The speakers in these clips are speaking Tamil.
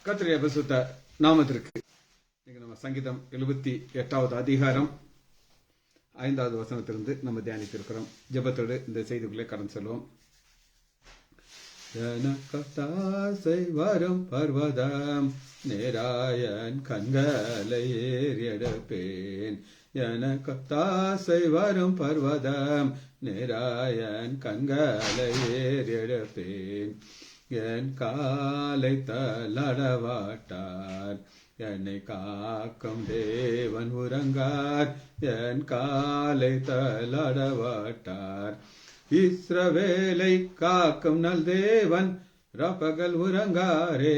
கர்த்தருடைய பரிசுத்த நாமத்திற்கு நம்ம சங்கீதம் 78வது அதிகாரம் 5வது வசனத்திலிருந்து நம்ம தியானித்திருக்கிறோம். ஜெபத்தோடு இந்த செய்திக்குள்ளே கடந்து செல்வோம். எனக்கத்தாசை வரும் பர்வதம் நேராயன் கண்களை ஏறியெடுப்பேன். எனக்கத்தாசை வரும் பர்வதம் நேராயன் கண்களை ஏறியெடுப்பேன். என் காலை தளடவாட்டார், என்னை காக்கும் தேவன் உறங்கார். என் காலை தளடவாட்டார், இஸ்ரவேலை காக்கும் நல் தேவன் ரப்பகல் உறங்காரே.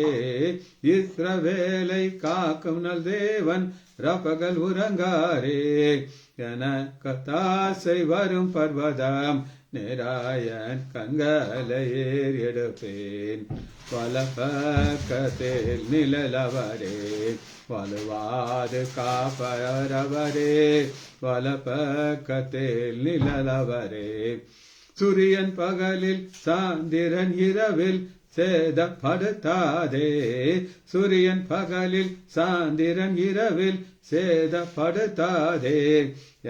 இஸ்ரவேலை காக்கும் நல் தேவன் ரப்பகல் உறங்காரே. எனக்கத்தாசை வரும் பர்வதம் நேராயன் கண்களை ஏறியெடுப்பேன். வலப்பக்கத்தில் நிழலவரே, வலுவாது காப்பரவரே. வலப்பக்கத்தில் நிழலவரே, சூரியன் பகலில் சாந்திரன் இரவில் சேதப்படுத்தாதே. சூரியன் பகலில் சாந்திரன் இரவில் சேதப்படுத்தாதே.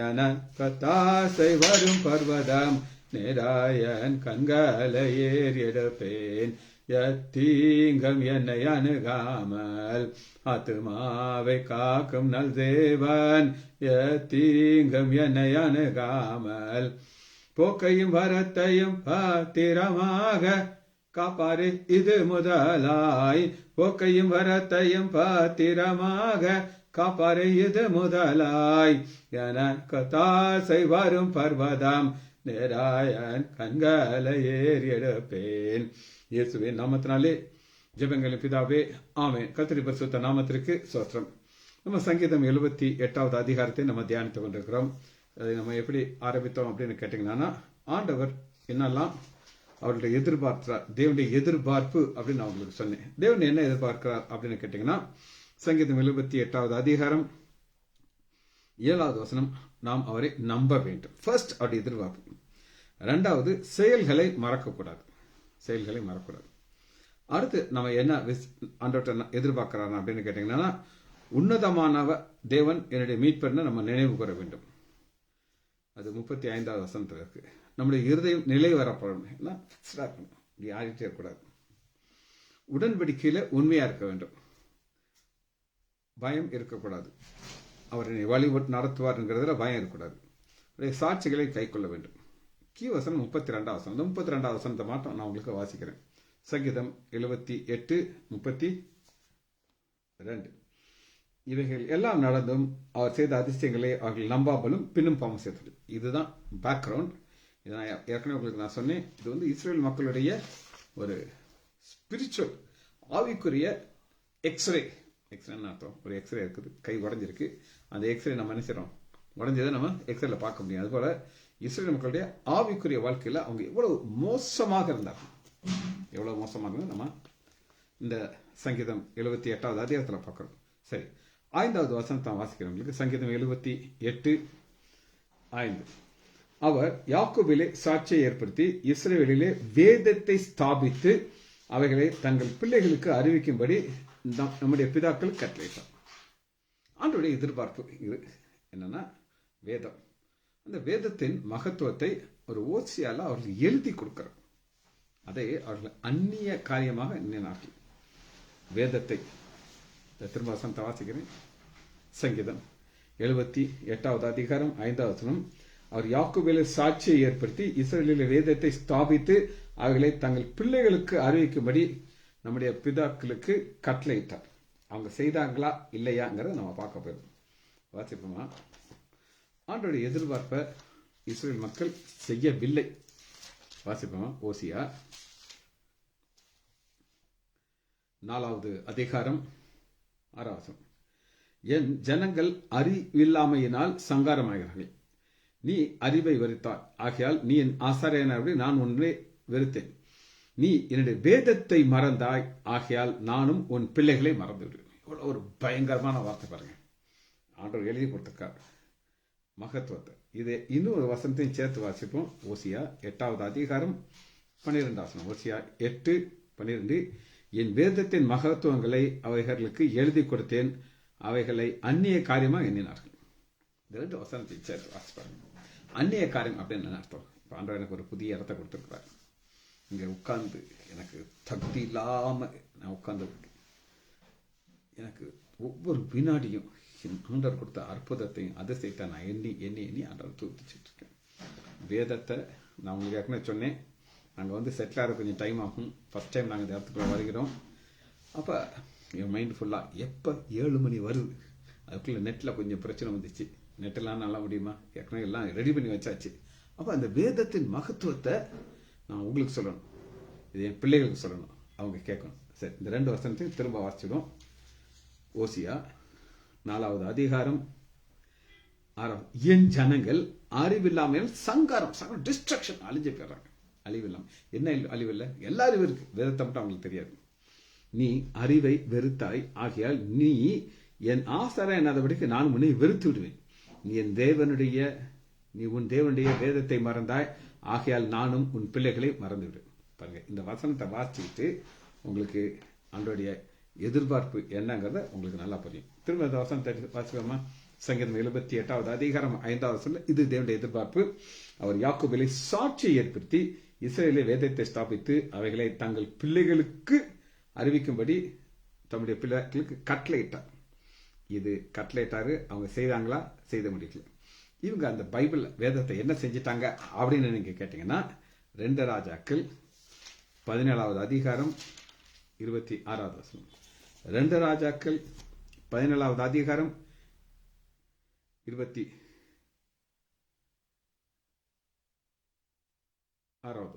எனக்கத்தாசை வரும் பர்வதம் நேராயன் கண்களை ஏறியெடுப்பேன். எத்தீங்கம் என்னை அணுகாமல் ஆத்துமாவை காக்கும் நல் தேவன். எத்தீங்கம் என்னை அணுகாமல் போக்கையும் வரத்தையும் பாத்திரமாக காப்பாரே. இது முதலாய் போக்கையும் வரத்தையும் பாத்திரமாக காப்பாரே. இது முதலாய் எனக்கத்தாசை வரும் பர்வதம் நேராயன் கண்களை ஏறியெடுப்பேன். இயேசுவின் நாமத்தினாலே ஜெபங்களின் பிதாவே, ஆமென். கர்த்தருடைய பரிசுத்த நாமத்திற்கு ஸ்தோத்திரம். நம்ம சங்கீதம் 78வது அதிகாரத்தை நம்ம தியானித்துக் கொண்டிருக்கிறோம். அதை நம்ம எப்படி ஆரம்பித்தோம் அப்படின்னு கேட்டீங்கன்னா, ஆண்டவர் என்னெல்லாம் அவருடைய எதிர்பார்க்கிறார், தேவனுடைய எதிர்பார்ப்பு அப்படின்னு நான் உங்களுக்கு சொன்னேன். தேவன் என்ன எதிர்பார்க்கிறார் அப்படின்னு கேட்டீங்கன்னா, சங்கீதம் 78வது அதிகாரம் 7வது வசனம், நாம் அவரை நம்ப வேண்டும். ஃபர்ஸ்ட் அவருடைய எதிர்பார்ப்பு. ரெண்டாவது, செயல்களை மறக்கக்கூடாது. செயல்களை மறக்கக்கூடாது. அடுத்து நம்ம என்ன ஆண்டவர்கிட்ட எதிர்பார்க்கிறார் அப்படின்னு கேட்டீங்கன்னா, உன்னதமானவ தேவன் என்னுடைய மீட்பர்னு நம்ம நினைவு கூற வேண்டும். அது 35வது வசனத்தில் இருக்கு. நம்முடைய இருதயம் நிலை வரப்படணும், ஃபிக்ஸ்டா இருக்கணும், இப்படி ஆடிட்டே இருக்கக்கூடாது. உடன்படிக்கையில உண்மையா இருக்க வேண்டும், பயம் இருக்கக்கூடாது. அவர் வழி நடத்துவார் என்கிறதுல பயம் இருக்கக்கூடாது. சாட்சிகளை கை கொள்ள வேண்டும். கீ வசனம் 32வது வசனம். இந்த 32வது வசனத்தை மாற்றம் நான் உங்களுக்கு வாசிக்கிறேன். சங்கீதம் 78:32. இவைகள் எல்லாம் நடந்தும் அவர் செய்த அதிசயங்களை அவர்கள் நம்பாமலும் பின்னும் பாவம் செய்தது. இதுதான் பேக்ரவுண்ட். இதை நான் ஏற்கனவே உங்களுக்கு நான் சொன்னேன். இது வந்து இஸ்ரேல் மக்களுடைய ஒரு ஸ்பிரிச்சுவல், ஆவிக்குரிய எக்ஸ்ரே. எக்ஸ்ரேன்னு அர்த்தம், ஒரு எக்ஸ்ரே இருக்குது, கை உடஞ்சிருக்கு. அந்த எக்ஸ்ரே நம்ம நினைச்சிடறோம், உடஞ்சதை நம்ம எக்ஸ்ரேல பார்க்க முடியும். அதுபோல இஸ்ரேல் மக்களுடைய ஆவிக்குரிய வாழ்க்கையில் அவங்க எவ்வளவு மோசமாக இருந்தாங்க, எவ்வளவு மோசமாக நம்ம இந்த சங்கீதம் 78வது அதிகாரத்தில் பார்க்கிறோம். சரி, 5வது வசனத்தை வாசிக்கிறவங்களுக்கு சங்கீதம் 78:5. அவர் யாக்கோபிலே சாட்சியை ஏற்படுத்தி இஸ்ரவேலிலே வேதத்தை ஸ்தாபித்து அவைகளை தங்கள் பிள்ளைகளுக்கு அறிவிக்கும்படி நம்முடைய பிதாக்கள் கட்டளையிட்டார். ஆண்டவருடைய எதிர்பார்ப்பு இது என்னன்னா, வேதம். அந்த வேதத்தின் மகத்துவத்தை ஒரு ஓசியால அவர்கள் எழுதி கொடுக்கிறார். அதை அவர்கள் அந்நிய காரியமாக எண்ணினார்கள். வேதத்தை திரும்ப வசனத்தை வாசிக்கிறேன். சங்கீதம் 78வது அதிகாரம் 5வது வசனம். அவர் யாக்கோபிலே சாட்சியை ஏற்படுத்தி இஸ்ரவேலிலே வேதத்தை ஸ்தாபித்து அவைகளை தங்கள் பிள்ளைகளுக்கு அறிவிக்கும்படி நம்முடைய பிதாக்களுக்கு கட்டளையிட்டார். அவங்க செய்தாங்களா இல்லையாங்கிறத நம்ம பார்க்க போயிருக்கோம். வாசிப்போமா? ஆண்டோடைய எதிர்பார்ப்பை இஸ்ரேல் மக்கள் செய்யவில்லை. வாசிப்போமா? ஓசியா 4வது அதிகாரம் 6வது வசனம். என் ஜனங்கள் அறிவில்லாமையினால் சங்காரமாகிறார்கள். நீ அறிவை வெறுத்தாய், ஆகையால் நீ என் ஆசாரியனாக நான் ஒன்றை வெறுத்தேன். நீ என்னுடைய வேதத்தை மறந்தாய், ஆகையால் நானும் உன் பிள்ளைகளை மறந்து விடுவேன். இவ்வளவு ஒரு பயங்கரமான வார்த்தை பாருங்க. ஆண்டவர் எழுதி கொடுத்திருக்கார் மகத்துவத்தை. இதை இன்னொரு வசனத்தையும் சேர்த்து வாசிப்போம். ஓசியா 8வது அதிகாரம் 12வது வசனம். ஓசியா 8:12. என் வேதத்தின் மகத்துவங்களை அவைகளுக்கு எழுதி கொடுத்தேன், அவைகளை அந்நிய காரியமா எண்ணினார்கள். இந்த 2 வசனத்தை சேர்த்து வாசிப்பாங்க. அந்நிய காரியம் அப்படின்னு என்ன அர்த்தம்? இப்போ ஆண்டவர் எனக்கு ஒரு புதிய இடத்தை கொடுத்துருக்கிறார். இங்கே உட்கார்ந்து எனக்கு தகுதி இல்லாம நான் உட்கார்ந்து எனக்கு ஒவ்வொரு வினாடியும் ஆண்டவர் கொடுத்த அற்புதத்தையும் அதிசயத்தை நான் எண்ணி எண்ணி எண்ணி ஆண்டவர் தூக்கிச்சுட்டு இருக்கேன். வேதத்தை நான் உங்களுக்கு ஏற்கனவே சொன்னேன், நாங்கள் செட்டில் ஆகிற கொஞ்சம் டைம் ஆகும். ஃபர்ஸ்ட் டைம் நாங்கள் இந்த இடத்துக்குள்ள வருகிறோம். அப்போ என் மைண்ட் ஃபுல்லாக எப்போ 7 மணி வருது, அதுக்குள்ளே நெட்டில் கொஞ்சம் பிரச்சனை வந்துச்சு. நெட்டெல்லாம் நல்லா முடியுமா, ஏற்கனவே எல்லாம் ரெடி பண்ணி வச்சாச்சு. அப்போ அந்த வேதத்தின் மகத்துவத்தை நான் உங்களுக்கு சொல்லணும், இது என் பிள்ளைகளுக்கு சொல்லணும், அவங்க கேட்கணும். சரி, இந்த 2 வசனத்தையும் திரும்ப வாசிச்சிடும். ஓசியா 4வது அதிகாரம் 6வது. என் ஜனங்கள் அறிவில்லாமல் சங்காரம் டிஸ்ட்ரக்ஷன் அழிஞ்சு போயிடுறாங்க. அழிவில்லாம என்ன அழிவில்லை, எல்லா அறிவும் இருக்கு, வேதத்தை மட்டும் அவங்களுக்கு தெரியாது. நீ அறிவை வெறுத்தாய், ஆகையால் நீ என் ஆசார என்னாதபடிக்கு நான் உன்னை வெறுத்து விடுவேன். நீ உன் தேவனுடைய வேதத்தை மறந்தாய், ஆகையால் நானும் உன் பிள்ளைகளை மறந்து விடுவேன். பாருங்க, இந்த வசனத்தை வாசிச்சுட்டு உங்களுக்கு ஆண்டோடைய எதிர்பார்ப்பு என்னங்கிறத உங்களுக்கு நல்லா புரியும். திரும்ப இந்த வசனத்தை வாசிக்கலாமா? சங்கீதம் 78வது அதிகாரம் 5வது வசனம். இது தேவனுடைய எதிர்பார்ப்பு. அவர் யாக்கோபிலே சாட்சியை ஏற்படுத்தி இஸ்ரவேலிலே வேதத்தை ஸ்தாபித்து அவைகளை தங்கள் பிள்ளைகளுக்கு அறிவிக்கும்படி தம்முடைய பிள்ளைகளுக்கு கட்டளையிட்டார். இது கட்டளையிட்டாரு. அவங்க செய்தாங்களா? செய்த முடியல. இவங்க அந்த பைபிள் வேதத்தை என்ன செஞ்சிட்டாங்க அப்படின்னு நீங்க கேட்டீங்கன்னா, 2 ராஜாக்கள் 17வது அதிகாரம் 26வது வசனம். 2 ராஜாக்கள் 17வது அதிகாரம் 26வது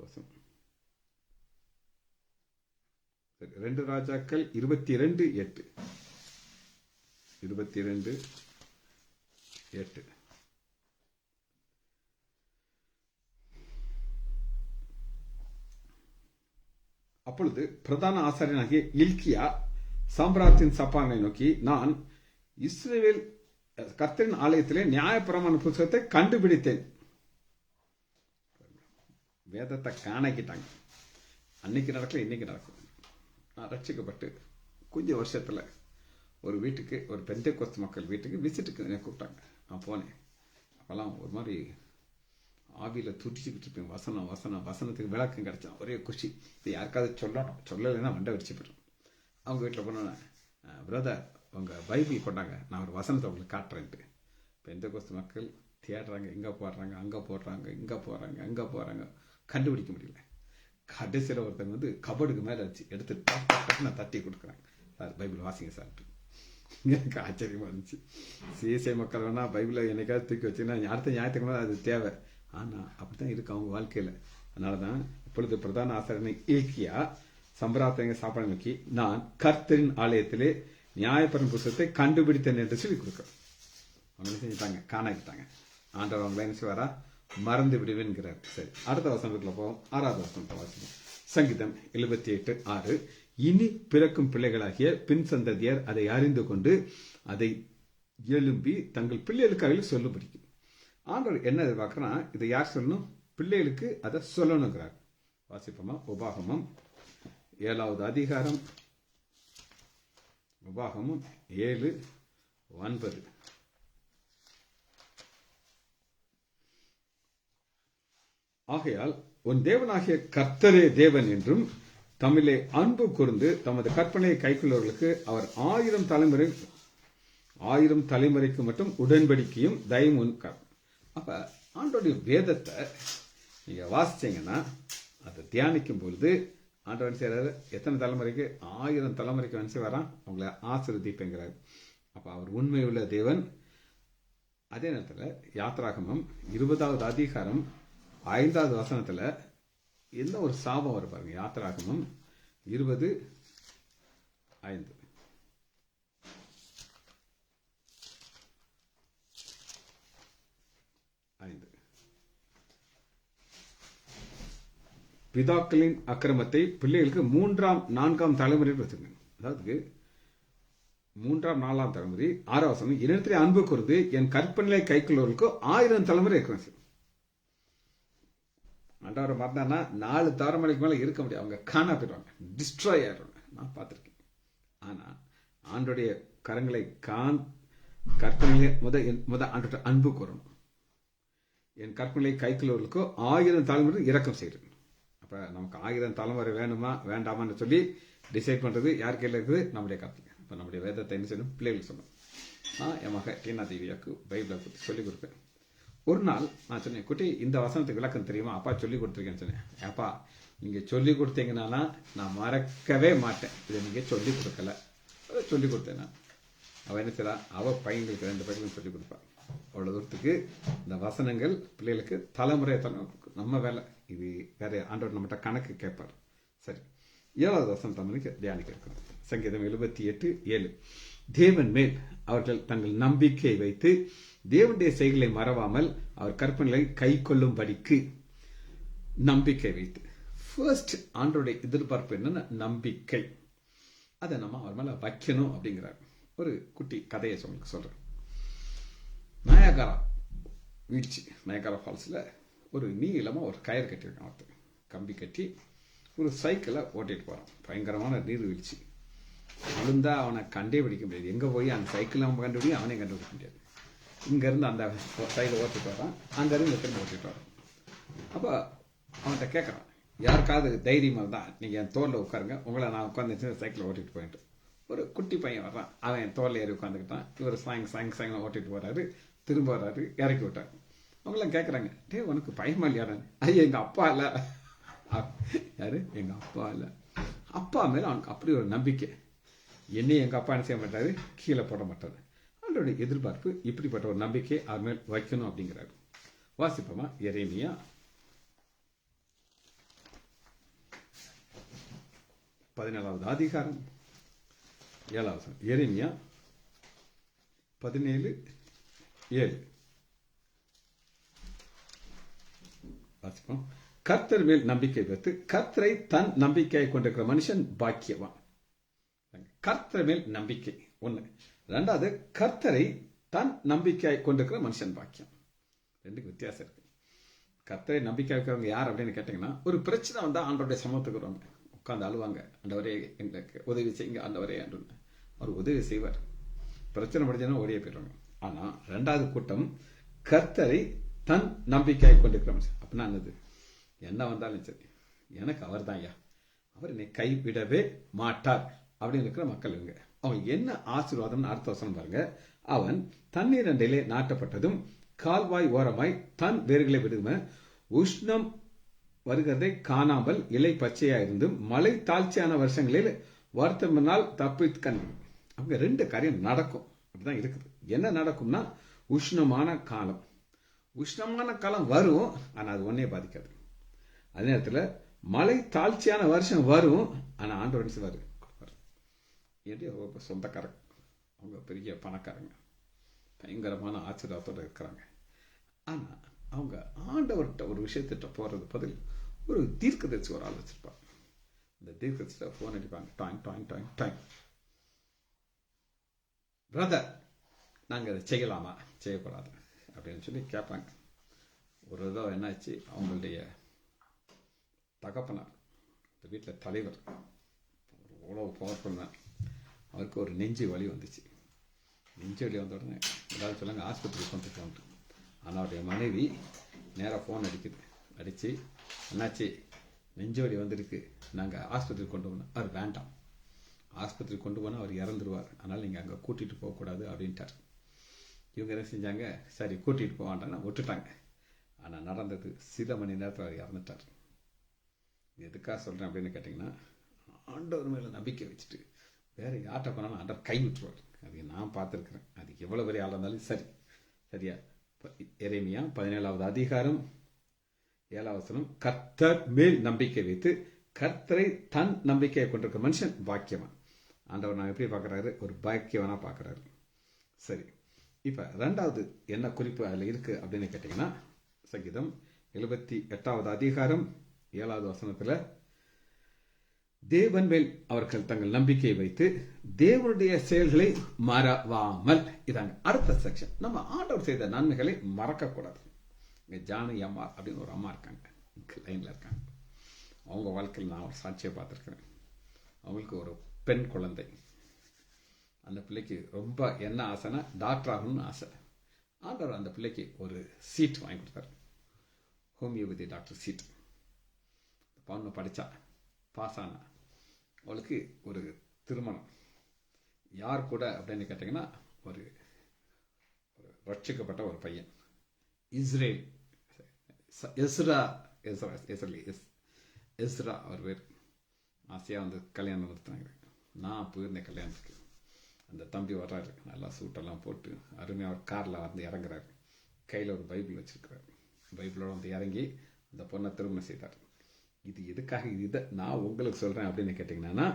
வசனம். 2 ராஜாக்கள் 22:8. 22:8. அப்பொழுது பிரதான ஆசாரியனாகிய இல்கியா சாம்ராத்தின் சப்பானை நோக்கி, நான் இஸ்ரவேல் கர்த்தரின் ஆலயத்திலே நியாயப்பிரமாண புத்தகத்தை கண்டுபிடித்தேன். வேதத்தை காணக்கிட்டாங்க. அன்னைக்கு நடக்கல, இன்னைக்கு நடக்கும். நான் ரட்சிக்கப்பட்டு கொஞ்சம் வருஷத்துல ஒரு வீட்டுக்கு, ஒரு பெந்தேகோஸ்து மக்கள் வீட்டுக்கு விசிட்டுக்கு என்னை கூப்பிட்டாங்க. நான் போனேன். அப்பெல்லாம் ஒரு மாதிரி ஆவியில துடிச்சுக்கிட்டு இருப்பேன். வசனத்துக்கு விளக்கம் கிடைச்சா ஒரே குஷி. இது யாருக்காவது சொல்லணும், சொல்லலைன்னா வண்டை வடிச்சு போயிடும். அவங்க வீட்டில் போனோன்னே, பிரதர் உங்க பைபிள் கொண்டாங்க, நான் ஒரு வசனத்தை உங்களுக்கு காட்டுறேன்ட்டு. பெந்தேகோஸ்து மக்கள் தேடுறாங்க, எங்கே போடுறாங்க, அங்கே போடுறாங்க, இங்கே போகிறாங்க, அங்கே போகிறாங்க, கண்டுபிடிக்க முடியல. கடைசியில் ஒருத்தங்க கபடுக்கு மேலே வச்சு எடுத்து நான் தட்டி கொடுக்குறாங்க. சார் பைபிள் வாசிங்க சார்ட்டு. எனக்கு ஆச்சரியமா இருந்துச்சு. சிஎஸ்ஐ மக்கள் வேணா பைபிளை என்னைக்காவது தூக்கி வச்சுன்னா அடுத்த ஞாயிற்றுக்கிழமை அது தேவை. ஆனால் அப்படித்தான் இருக்கு அவங்க வாழ்க்கையில். அதனால தான் இப்பொழுது பிரதான ஆசாரியனை இல்கியா சம்பிரதாய சாப்பாடு நோக்கி, நான் கர்த்தரின் ஆலயத்திலே நியாயப்பிரமாண புத்தகத்தை கண்டுபிடித்தேன் என்று சொல்லி கொடுக்குறேன். அவங்க என்ன செஞ்சுட்டாங்க? காணாக்கிட்டாங்க. ஆண்டவர் அவங்களை என்ன செய்வாரா? மறந்து விடுவேன்கிறார். சரி, அடுத்த வசனத்துல போவோம். 6வது வசனத்தை வாசிப்போம். சங்கீதம் 78:6. இனி பிறக்கும் பிள்ளைகளாகிய பின் சந்ததியர் அதை அறிந்து கொண்டு அதை எழும்பி தங்கள் பிள்ளைகளுக்கு அவையில் சொல்ல பிடிக்கும். ஆண்டவர் என்ன எதிர்பார்க்கிறா? இதை யார் சொல்லணும்? பிள்ளைகளுக்கு அதை சொல்லணுங்கிறார். வாசிப்போமா? உபாகமம் 7வது அதிகாரம், உபாகமம் 7:9. ஆகையால் உன் தேவனாகிய கர்த்தரே தேவன் என்றும் தமிழே அன்பு கூர்ந்து தமது கற்பனையை கைக்கொள்ளவர்களுக்கு அவர் 1000 தலைமுறைக்கு மட்டும் உடன்படிக்கையும் தயவும் உண்கார். அப்ப ஆண்டோடைய வேதத்தை நீங்க வாசிச்சீங்கன்னா, அதை தியானிக்கும் பொழுது ஆண்டவன் செய்யறாரு எத்தனை தலைமுறைக்கு? 1000 தலைமுறைக்கு வந்து வரான், அவங்களை ஆசீர்வதிப்பேங்கிறார். அப்ப அவர் உண்மை உள்ள தேவன். அதே நேரத்தில் யாத்ராகமம் 20வது அதிகாரம் 5வது வசனத்துல என்ன ஒரு சாபம் வரும் பாருங்க. யாத்ராகமம் 20:5. பிதாக்களின் அக்கிரமத்தை பிள்ளைகளுக்கு 3ஆம் 4ஆம் தலைமுறை வச்சுங்க. அதாவது 3ஆம் 4ஆம் தலைமுறை. 6வது வசனம், என்னிடத்திலே அன்பு கூர்ந்து என் கற்பனையை கைக்குள்ளவர்களுக்கு 1000 தலைமுறை இருக்கிறேன். ஆண்டவரை மறந்தானா 4 தலைமுறைக்கு மேல இருக்க முடியும். அவங்க காணா போயிடுவாங்க, டிஸ்ட்ராய் ஆயிடுவாங்க. நான் பார்த்துருக்கேன். ஆனா ஆண்டுடைய கரங்களை கற்பனையிலே முத ஆண்டு அன்பு கூறணும். என் கற்பனை கைக்குள்ளவர்களுக்கோ 1000 தலைமுறை இரக்கம் செய்யறது. அப்ப நமக்கு 1000 தலைமுறை வேணுமா வேண்டாமான்னு சொல்லி டிசைட் பண்றது யார் கையில் இருக்குது? நம்முடைய கற்பனை. இப்ப நம்முடைய வேதத்தை என்ன செய்யணும்? பிள்ளைகளுக்கு சொல்லணும். நான் என் மக டீனா தேவியாக்கு பைபிளை பற்றி சொல்லிக் கொடுப்பேன். ஒரு நாள் நான் சொன்னேன், குட்டி இந்த வசனத்துக்கு விளக்கம் தெரியுமா? அப்பா சொல்லி கொடுத்துருக்கேன்னு சொன்னேன். அப்பா நீங்க சொல்லி கொடுத்தீங்கன்னா நான் மறக்கவே மாட்டேன். இதை நீங்க சொல்லி கொடுக்கல. அதை சொல்லி கொடுத்தேன் நான். அவள் என்ன செய்யறா? அவள் பையன்களுக்கு 2 பையன்களும் சொல்லி கொடுப்பாள். அவ்வளோ தூரத்துக்கு இந்த வசனங்கள் பிள்ளைகளுக்கு தலைமுறை நம்ம வேலை. இது வேற ஆண்டவர் நம்மகிட்ட கணக்கு கேட்பார். சரி, 7வது வசனம் தமிழுக்கு தியானிக்க இருக்கிறோம். சங்கீதம் 78:7. தேவன் மேல் அவர்கள் தங்கள் நம்பிக்கை வைத்து தேவனுடைய செயல்களை மறவாமல் அவர் கற்பனைகளை கை கொள்ளும்படிக்கு நம்பிக்கை வைத்து. ஃபர்ஸ்ட் ஆண்டோடைய எதிர்பார்ப்பு என்னன்னா நம்பிக்கை. அதை நம்ம அவர் மேல வைக்கணும் அப்படிங்கிறார். ஒரு குட்டி கதையை சொல்றேன். நயாகரா வீழ்ச்சி, நயாகரா ஃபால்ஸ்ல ஒரு நீளமா ஒரு கயிறு கட்டியிருக்கான். ஒருத்தர் கம்பி கட்டி ஒரு சைக்கிளை ஓட்டிட்டு போறான். பயங்கரமான நீர்வீழ்ச்சி. விழுந்தா அவனை கண்டே பிடிக்க முடியாது. எங்க போய் அந்த சைக்கிள் அவன் கண்டுபிடிக்க அவனே கண்டுபிடிக்க முடியாது. இங்க இருந்து அந்த சைக்கிளை ஓட்டிட்டு வரான், அங்க இருந்து திரும்ப ஓட்டிட்டு வரான். அப்ப அவன்கிட்ட கேட்கறான், யாருக்காவது தைரியமா தான் நீங்க என் தோல்ல உட்காருங்க, உங்களை நான் உட்காந்து சைக்கிளை ஓட்டிட்டு போயிட்டு. ஒரு குட்டி பையன் வர்றான், அவன் என் தோல்ல ஏறி உட்காந்துக்கிட்டான். இவர் சாயங்காலம் ஓட்டிட்டு போறாரு, திரும்ப வர்றாரு, இறக்கி விட்டாரு. அவங்களாம் கேட்கறாங்க, டே உனக்கு பயமா இல்லையாடான்னு? ஐயா எங்க அப்பா இல்ல. யாரு? எங்க அப்பா இல்ல. அப்பா மேல அவனுக்கு அப்படி ஒரு நம்பிக்கை. என்னையும் எங்க அப்பா என்ன செய்ய மாட்டாரு, கீழே போட மாட்டாரு. அவனுடைய எதிர்பார்ப்பு இப்படிப்பட்ட ஒரு நம்பிக்கை அவர் மேல் வைக்கணும் அப்படிங்கிறாரு. வாசிப்போமா? எரேமியா 17வது அதிகாரம் 7வது வசனம். எரேமியா 17:7 வாசிப்போம். கர்த்தர் மேல் நம்பிக்கை வைத்து கர்த்தரை தன் நம்பிக்கையை கொண்டிருக்கிற மனுஷன் பாக்கியவான். கர்த்தர் மேல் நம்பிக்கை ஒண்ணு. 2வது கர்த்தரை தன் நம்பிக்கையை கொண்டிருக்கிற மனுஷன் பாக்கியம். ரெண்டுக்கு வித்தியாசம் இருக்கு. கர்த்தரை நம்பிக்கை வைக்கிறவங்க யார் அப்படின்னு கேட்டீங்கன்னா, ஒரு பிரச்சனை வந்தா ஆண்டவருடைய சமூகத்துக்கு வருவாங்க, உட்கார்ந்து அழுவாங்க, ஆண்டவரே எங்களுக்கு உதவி செய்யுங்க, ஆண்டவரே ஆண்டு அவர் உதவி செய்வார். பிரச்சனை முடிஞ்சதுன்னா ஓடியே போயிடுவாங்க. ஆனா 2வது கூட்டம் கர்த்தரை தன் நம்பிக்கையை கொண்டிருக்கிற மனுஷன். அப்படின்னா என்னது? என்ன வந்தாலும் சரி, எனக்கு அவர் தான் ஐயா, அவர் என்னை கைவிடவே மாட்டார் அப்படின்னு இருக்கிற மக்கள் இவங்க. அவன் என்ன ஆசீர்வாதம் அடுத்த வசனம் பாருங்க. அவன் தண்ணீர் அண்டையிலே நாட்டப்பட்டதும் கால்வாய் ஓரமாய் தன் வேர்களை விடும, உஷ்ணம் வருகிறதை காணாமல் இலை பச்சையா இருந்தும் மழை தாழ்ச்சியான வருஷங்களில் வருத்தமினால் தப்பித்து கண்டு. அவங்க 2 காரியம் நடக்கும். அப்படிதான் இருக்குது. என்ன நடக்கும்னா, உஷ்ணமான காலம். உஷ்ணமான காலம் வரும், ஆனா அது ஒன்னே பாதிக்காது. அதே நேரத்தில் மழை தாழ்ச்சியான வருஷம் வரும், ஆனா ஆண்டவர் செய்வாரு, சொந்தக்காரங்க, அவங்க பெரிய பணக்காரங்க, பயங்கரமான ஆச்சரியத்தோட இருக்கிறாங்க. ஆனா அவங்க ஆண்டவர்கிட்ட ஒரு விஷயத்திட்ட போறது பதில் ஒரு தீர்க்கதரிசி ஒரு ஆள் வச்சிருப்பாங்க. இந்த தீர்க்கதரிசிட்ட போன் அடிப்பாங்க, டாங் டாங் டாங் டாங், பிரதர் நாங்க அதை செய்யலாமா செய்யக்கூடாது அப்படின்னு சொல்லி கேட்பாங்க. ஒரு இதாக என்னாச்சு, அவங்களுடைய தகப்பனார், இந்த வீட்டில் தலைவர், அவ்வளோ பவர்ஃபுல் மேன், அவருக்கு ஒரு நெஞ்சு வலி வந்துச்சு. நெஞ்சு வலி வந்த உடனே எல்லாரும் சொல்லுங்க ஆஸ்பத்திரிக்கு கொண்டு வந்துட்டு. ஆனால் அவருடைய மனைவி நேராக ஃபோன் அடித்து என்னாச்சு, நெஞ்சு வலி வந்திருக்கு, நாங்கள் ஆஸ்பத்திரிக்கு கொண்டு போனோம். அவர் வேண்டாம், ஆஸ்பத்திரிக்கு கொண்டு போனால் அவர் இறந்துருவார், அதனால் நீங்கள் அங்கே கூட்டிகிட்டு போகக்கூடாது அப்படின்ட்டார். இவங்க என்ன செஞ்சாங்க, சரி கூட்டிகிட்டு போவான்டான்னு விட்டுட்டாங்க. ஆனால் நடந்தது சில மணி நேரத்தில் அவர் இறந்துட்டார். எதுக்காக சொல்கிறேன் அப்படின்னு கேட்டிங்கன்னா, ஆண்டவர் மேலே நம்பிக்கை வச்சுட்டு வேற யார்கிட்ட போனாலும் ஆண்டவர் கை விட்டுருவார். அது நான் பார்த்துருக்குறேன். அது எவ்வளோ பெரிய ஆளாக இருந்தாலும் சரி. சரியா? எரேமியா 17வது அதிகாரம் 7வது வசனம். கர்த்தர் மேல் நம்பிக்கை வைத்து கர்த்தரை தன் நம்பிக்கையை கொண்டிருக்கிற மனுஷன் பாக்கியவான். ஆண்டவர் நான் எப்படி பார்க்குறாரு, ஒரு பாக்கியவனா பார்க்குறாரு. சரி, இப்போ 2வது என்ன குறிப்பு அதில் இருக்கு அப்படின்னு கேட்டிங்கன்னா, சங்கீதம் 78வது அதிகாரம் 7வது வசனத்தில், தேவன் மேல் அவர்கள் தங்கள் நம்பிக்கையை வைத்து தேவனுடைய செயல்களை மறவாமல். இதாங்க அடுத்த செக்ஷன். நம்ம ஆண்டவர் செய்த நன்மைகளை மறக்கக்கூடாது. இங்கே ஜானகி அம்மா அப்படின்னு ஒரு அம்மா இருக்காங்க, லைன்ல இருக்காங்க. அவங்க வாழ்க்கையில் நான் ஒரு சாட்சியை பார்த்துருக்கிறேன். அவங்களுக்கு ஒரு பெண் குழந்தை. அந்த பிள்ளைக்கு ரொம்ப என்ன ஆசைன்னா டாக்டர் ஆகணும்னு ஆசை. ஆண்டவர் அந்த பிள்ளைக்கு ஒரு சீட் வாங்கி கொடுத்தாரு, ஹோமியோபதி டாக்டர் சீட். பொண்ணு படித்தா, பாஸ் ஆனா, அவளுக்கு ஒரு திருமணம். யார் கூட அப்படின்னு கேட்டிங்கன்னா ஒரு ரட்சிக்கப்பட்ட ஒரு பையன், இஸ்ரேல், எஸ்ரா அவர் பேர். ஆசையாக வந்து கல்யாணம் நிறுத்தினாங்க. நான் போயிருந்தேன் கல்யாணத்துக்கு. அந்த தம்பி வர்றாரு, நல்லா சூட்டெல்லாம் போட்டு அருமையாக அவர் காரில் வந்து இறங்குறாரு. கையில் ஒரு பைபிள் வச்சிருக்கிறாரு. பைபிளோட வந்து இறங்கி அந்த பொண்ணை திருமணம் செய்தார். இது எதுக்காக இதை நான் உங்களுக்கு சொல்கிறேன் அப்படின்னு கேட்டிங்கன்னா,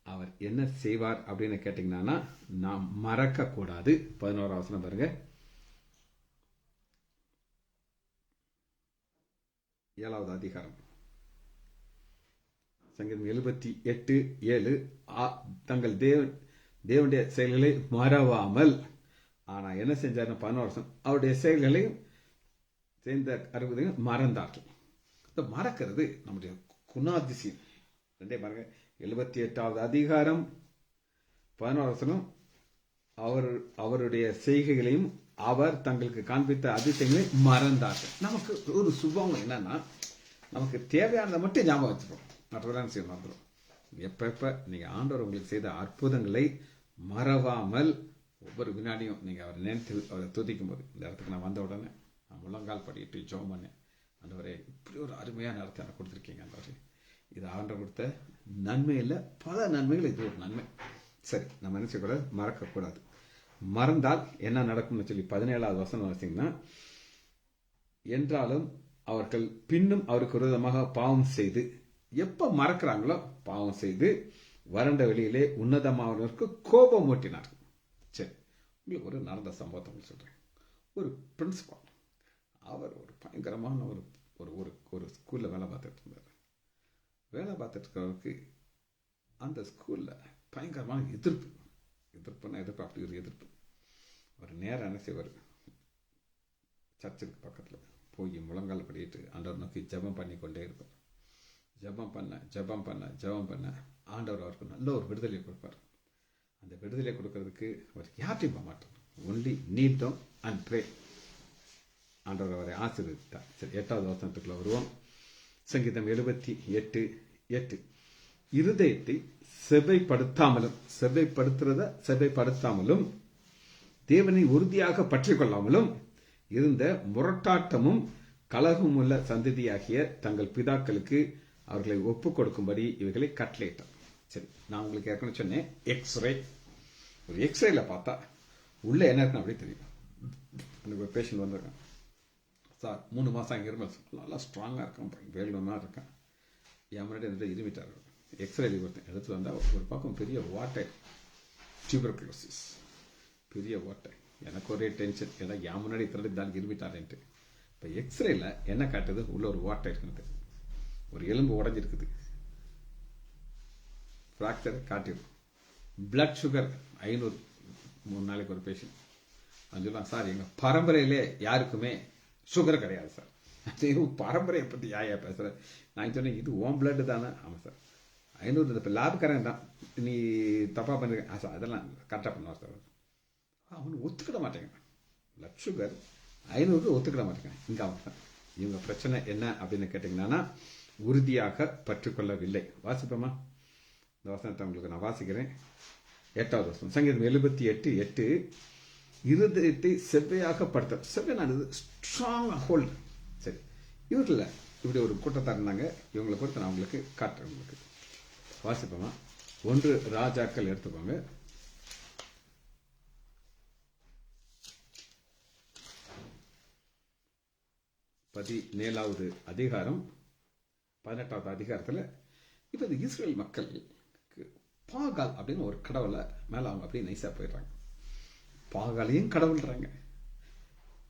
அவர் என்ன செய்வார் அப்படின்னு கேட்டிங்கன்னா, நான் மறக்கக்கூடாது. 11ஆம் வசனம் பாருங்க, 7வது அதிகாரம், சங்கீதம் 78:7. தங்கள் தேவனுடைய செயல்களை மறவாமல், ஆனா என்ன செஞ்சாருன்னு 11 வருஷம் அவருடைய செயல்களையும் சேர்ந்த அறுபதையும் மறந்தார்கள். மறக்கிறது நம்முடைய குணாதிசயம். ரெண்டே பாருங்க, 78வது அதிகாரம் 11 வருஷம் அவருடைய செய்கைகளையும் அவர் தங்களுக்கு காண்பித்த அதிசயங்களையும் மறந்தார்கள். நமக்கு ஒரு சுபம் என்னன்னா, நமக்கு தேவையானதை மட்டும் ஞாபகம் வச்சுப்போம், மற்றதெல்லாம் செய்ய மறந்துடும். எப்ப நீங்க ஆண்டவர் உங்களுக்கு செய்த அற்புதங்களை மறவாமல் ஒவ்வொரு வினாடியும் நீங்க அவரை நினைத்து அவரை துதிக்கும் போது, இந்த இடத்துக்கு நான் வந்த உடனே நான் முழங்கால் படிட்டு ஜெபம் பண்ணேன், ஆண்டவரே இப்படி ஒரு அருமையான இடத்தை எனக்கு கொடுத்துருக்கீங்க ஆண்டவரே, இது ஆண்டவர் கொடுத்த நன்மை இல்லை, பல நன்மைகள் இது ஒரு நன்மை. சரி, நம்ம என்ன செய்யக்கூடாது, மறக்கக்கூடாது. மறந்தால் என்ன நடக்கும்னு சொல்லி 17வது வசனம் வாசிங்கன்னா, என்றாலும் அவர்கள் பின்னும் அவருக்கு விரோதமாக பாவம் செய்து, எப்ப மறக்கிறாங்களோ பாவம் செய்து வறண்ட வெளியிலே உன்னதமானவருக்கு கோபம் ஊட்டினார். சரி, உங்களுக்கு ஒரு நடந்த சம்பவத்தை சொல்றேன். ஒரு பிரின்சிபால், அவர் ஒரு பயங்கரமான ஒரு ஸ்கூல்ல வேலை பார்த்துட்டு இருந்தார். வேலை பார்த்துட்டு இருக்கிறவருக்கு அந்த ஸ்கூல்ல பயங்கரமான எதிர்ப்புன்னா அப்படி ஒரு எதிர்ப்பு. அவர் நேரம் என்ன செய்வார், சர்ச்சுக்கு பக்கத்தில் போய் முழங்கால் படிட்டு ஆண்டவர் நோக்கி ஜெபம் பண்ணி கொண்டே இருப்பார். ஜெபம் பண்ண ஆண்டவர் அவருக்கு நல்ல ஒரு விடுதலை கொடுப்பார். அந்த விடுதலை கொடுக்கறதுக்கு அவர் யார்ட்டையும் போக மாட்டார். Only kneel down and pray. ஆண்டவர் அவரை ஆசீர்வதித்தார். சரி, 8வது வசனத்துக்குள்ள வருவோம். சங்கீதம் 78:8. இருதயத்தை செவ்வைப்படுத்தாமலும் தேவனை உறுதியாக பற்றி கொள்ளாமலும் இருந்த முரட்டாட்டமும் கலகம் உள்ள சந்ததியாகிய தங்கள் பிதாக்களுக்கு அவர்களை ஒப்புக் கொடுக்கும்படி இவைகளை கட்டளையிட்டார். சரி, நான் உங்களுக்கு ஏற்கனவே சொன்னேன், எக்ஸ்ரே. ஒரு எக்ஸ்ரேல பார்த்தா உள்ள என்ன இருக்குன்னு அப்படி தெரியும். எனக்கு பேஷண்ட் வந்திருக்கான் சார், 3 மாசம் அங்கே இருமல், நல்லா ஸ்ட்ராங்கா இருக்கான், வேலுமா இருக்கான், என் முன்னாடி வந்துட்டு இருமிட்டார். எக்ஸ்ரே கொடுத்தேன், எடுத்து வந்தா ஒரு பக்கம் பெரிய ஓட்டை, டியூபர்குலோசிஸ், பெரிய ஓட்டை. எனக்கு ஒரே டென்ஷன், ஏன்னா என் முன்னாடி திறந்து இருமிட்டாரேன்ட்டு. இப்போ எக்ஸ்ரேல என்ன காட்டுது, உள்ள ஒரு ஓட்டை இருக்குது, ஒரு எலும்பு உடஞ்சிருக்குது, ஃப்ராக்சர் காட்டிடும். பிளட் சுகர் 500, 3 நாளைக்கு ஒரு பேஷண்ட் அது சொல்லலாம், சார் எங்கள் பரம்பரையிலே யாருக்குமே சுகர் கிடையாது சார். பரம்பரையை பற்றி யாயா பேசுகிற? நான் சொன்னேன், இது ஓம் பிளட்டு தானே? ஆமாம் சார், 500 இப்போ லேபுக்காரன் தான், நீ தப்பாக பண்ணிருக்க சார், அதெல்லாம் கரெக்டாக பண்ணுவார் சார். அவனு ஒத்துக்கிட மாட்டேங்கிறான், பிளட் சுகர் 500 ஒத்துக்கிட மாட்டேங்கிறான். இங்கே அவன் இவங்க பிரச்சனை என்ன அப்படின்னு கேட்டிங்கன்னா, உறுதியாக பற்றுக்கொள்ளவில்லை. வாசிப்போமா இந்த வசனத்தை உங்களுக்கு நான் வாசிக்கிறேன். 8வது வசனம், சங்கீதம் 78:8. இருதயத்தை செவ்வையாக படுத்த, செவ்வையானது ஸ்ட்ராங் ஹோல்டு. சரி, இவர்ல இப்படி ஒரு கூட்டத்தார் இருந்தாங்க, இவங்களை பொறுத்து நான் உங்களுக்கு காட்டுறேன். உங்களுக்கு வாசிப்போமா? 1 ராஜாக்கள் எடுத்துக்கோங்க. பதினேழாவது அதிகாரம் 18வது அதிகாரத்தில் இப்போ இந்த இஸ்ரேல் மக்களுக்கு பாகால் அப்படின்னு ஒரு கடவுளை மேலே அவங்க அப்படியே நைஸாக போயிடுறாங்க. பாகாலையும் கடவுள்றாங்க,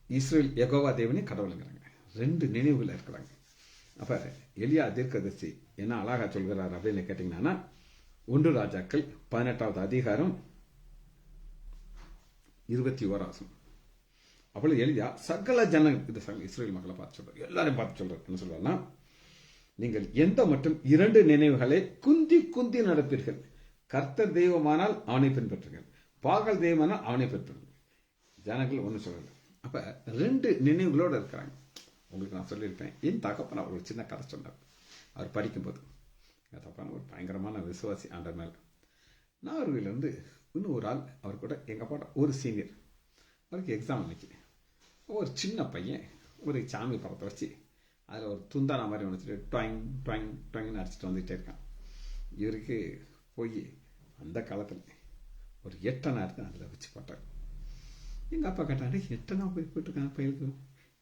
இஸ்ரேல் யெகோவா தேவனையும் கடவுளுங்கிறாங்க. 2 நினைவுகள் இருக்கிறாங்க. அப்போ எலியா தீர்க்கதரிசி என்ன அழகா சொல்கிறார் அப்படின்னு கேட்டிங்கன்னா, 1 ராஜாக்கள் 18வது அதிகாரம் 21 வசனம். அப்பொழுது எலியா சகல ஜன, இஸ்ரேல் மக்களை பார்த்து சொல்றாரு, எல்லாரையும் பார்த்து சொல்றாரு. என்ன சொல்றாருன்னா, நீங்கள் எந்த மட்டும் 2 நினைவுகளை குந்தி குந்தி நடப்பீர்கள். கர்த்தர் தெய்வமானால் அவனை பின்பற்றுங்கள், பாகால் தெய்வமானால் அவனை பின்பற்றுங்கள். ஜனங்கள் ஒண்ணு சொல்லல. அப்ப 2 நினைவுகளோட இருக்கிறாங்க. உங்களுக்கு நான் சொல்லியிருப்பேன், என் தகப்பன் ஒரு சின்ன கதை சொன்னார். அவர் படிக்கும்போது என் தகப்பன் ஒரு பயங்கரமான விசுவாசி ஆண்டவர் மேல. நாகர்கோவிலிருந்து இன்னும் ஒரு ஆள் அவர் கூட எங்க அப்பாட்ட ஒரு சீனியர். அவருக்கு எக்ஸாம் அன்னைக்கு ஒரு சின்ன பையன் ஒரு சாமி படத்தை வச்சு அதில் ஒரு துந்தானா மாதிரி ஒன்று டாயிங் டாயிங் டாயிங்னு அடிச்சுட்டு வந்துகிட்டே இருக்கான். இவருக்கு போய் அந்த காலத்தில் ஒரு 8 எடுத்து அதில் வச்சு போட்டார். எங்கள் அப்பா கேட்டாரு, 8 போய் போயிட்டுருக்கான் பையனுக்கு.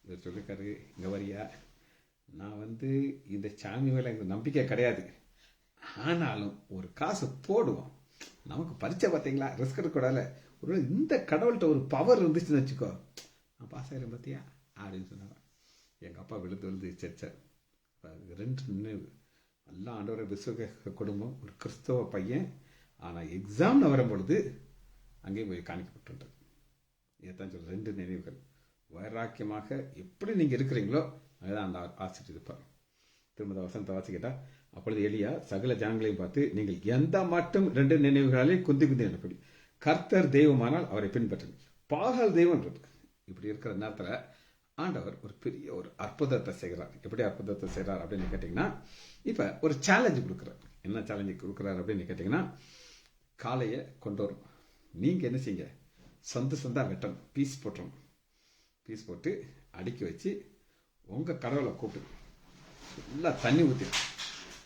இவர் சொல்லியிருக்காரு, இங்கே வரியா, நான் இந்த சாமி மேலே எனக்கு நம்பிக்கை கிடையாது, ஆனாலும் ஒரு காசு போடுவோம், நமக்கு பரிச்சை பார்த்தீங்களா, ரிஸ்க் எடுக்கூடாது, ஒரு இந்த கடவுள்கிட்ட ஒரு பவர் இருந்துச்சுன்னு வச்சுக்கோ, நான் பாஸ் ஆயிரம் பார்த்தியா அப்படின்னு சொன்னாங்க. எங்கள் அப்பா விழுந்து செச்சார். 2 நினைவு. நல்லா ஆண்டவரை விசுவ குடும்பம், ஒரு கிறிஸ்தவ பையன், ஆனால் எக்ஸாம்னு வரும்பொழுது அங்கேயும் போய் காணிக்கப்பட்டுன்றது. இதைத்தான் சொல்ற 2 நினைவுகள். வைராக்கியமாக எப்படி நீங்கள் இருக்கிறீங்களோ அதுதான் அந்த ஆசிரியர் இருப்பார். திரும்ப வசனத்தை வாசிக்கிட்டா, அப்பொழுது எலியா சகல ஜனங்களையும் பார்த்து, நீங்கள் எந்த மட்டும் 2 நினைவுகளாலே குந்தி குந்தி நடப்படி, கர்த்தர் தெய்வமானால் அவரை பின்பற்றுங்கள், பாகால் தெய்வம் இருக்கு. இப்படி இருக்கிற நேரத்தில் ஆண்டவர் ஒரு பெரிய ஒரு அற்புதத்தை செய்கிறார். எப்படி அற்புதத்தை செய்கிறார் அப்படின்னு கேட்டிங்கன்னா, இப்போ ஒரு சேலஞ்சு கொடுக்குறார். என்ன சேலஞ்சு கொடுக்குறாரு அப்படின்னு கேட்டிங்கன்னா, காளையை கொண்டு வரும், நீங்கள் என்ன செய்யுங்க, சொந்தா வெட்டணும், பீஸ் போட்டுறணும், பீஸ் போட்டு அடுக்கி வச்சு உங்கள் கடவுளை கூப்பிட்டு நல்லா தண்ணி ஊற்றி,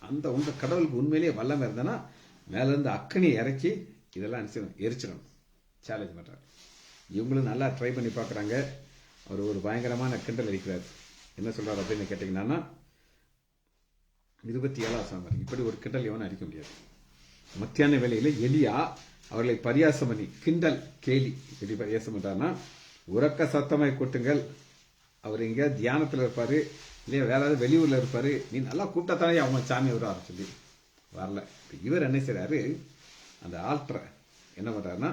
அந்த உங்கள் கடவுளுக்கு உண்மையிலேயே வல்லமை இருந்தனா மேலேருந்து அக்கனியை இறக்கி இதெல்லாம் எரிச்சிடணும். சேலஞ்ச் பண்ணுறாரு. இவங்களும் நல்லா ட்ரை பண்ணி பார்க்குறாங்க. அவர் ஒரு பயங்கரமான கிண்டல் அடிக்கிறார். என்ன சொல்கிறார் அப்படின்னு கேட்டிங்கன்னா, 27 இப்படி ஒரு கிண்டல் எவனும் அடிக்க முடியாது. மத்தியான வேளையில் எலியா அவர்களை பரியாசம் பண்ணி, கிண்டல் கேலி எப்படி பரியாசம் பண்ணுறாருன்னா, உறக்க சத்தமாய் கூட்டுங்கள், அவர் இங்கே தியானத்தில் இருப்பார், இல்லையா வேற ஏதாவது வெளியூரில் இருப்பார், நீ நல்லா கூப்பிட்டாத்தானே அவங்க சாமி வருவார் சொல்லி வரல. இவர் என்ன செய்கிறாரு, அந்த ஆல்டரை என்ன பண்ணுறாருன்னா,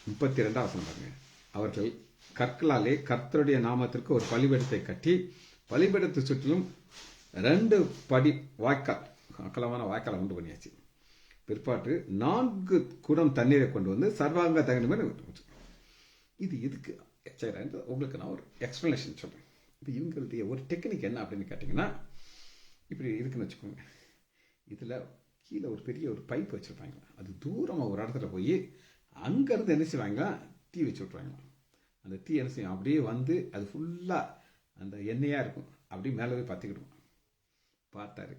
32 பாருங்க, அவர்கள் கற்களாலே கர்த்தருடைய நாமத்திற்கு ஒரு பலிபீடத்தை கட்டி பலிபீடத்தை சுற்றிலும் 2 படி வாய்க்கால், அகலமான வாய்க்காலை உண்டு பண்ணியாச்சு. பிற்பாட்டு 4 குடம் தண்ணீரை கொண்டு வந்து சர்வாங்க தகுந்த மாதிரி இது எதுக்கு செய்யறேன் உங்களுக்கு நான் ஒரு எக்ஸ்பிளனேஷன் சொல்றேன். இப்போ இவங்களுடைய ஒரு டெக்னிக் என்ன அப்படின்னு கேட்டிங்கன்னா, இப்படி இருக்குன்னு வச்சுக்கோங்க, இதில் கீழே ஒரு பெரிய ஒரு பைப் வச்சுருப்பாங்க, அது தூரமாக ஒரு இடத்துல போய் அங்கேருந்து என்ன செய்வாங்களா, தீ வச்சு விட்ருவாங்க. அந்த தீ என்ன செய்யும், அப்படியே அது ஃபுல்லாக அந்த எண்ணெயாக இருக்கும், அப்படியே மேலே போய் பற்றிக்கிடுவோம். பார்த்தாரு,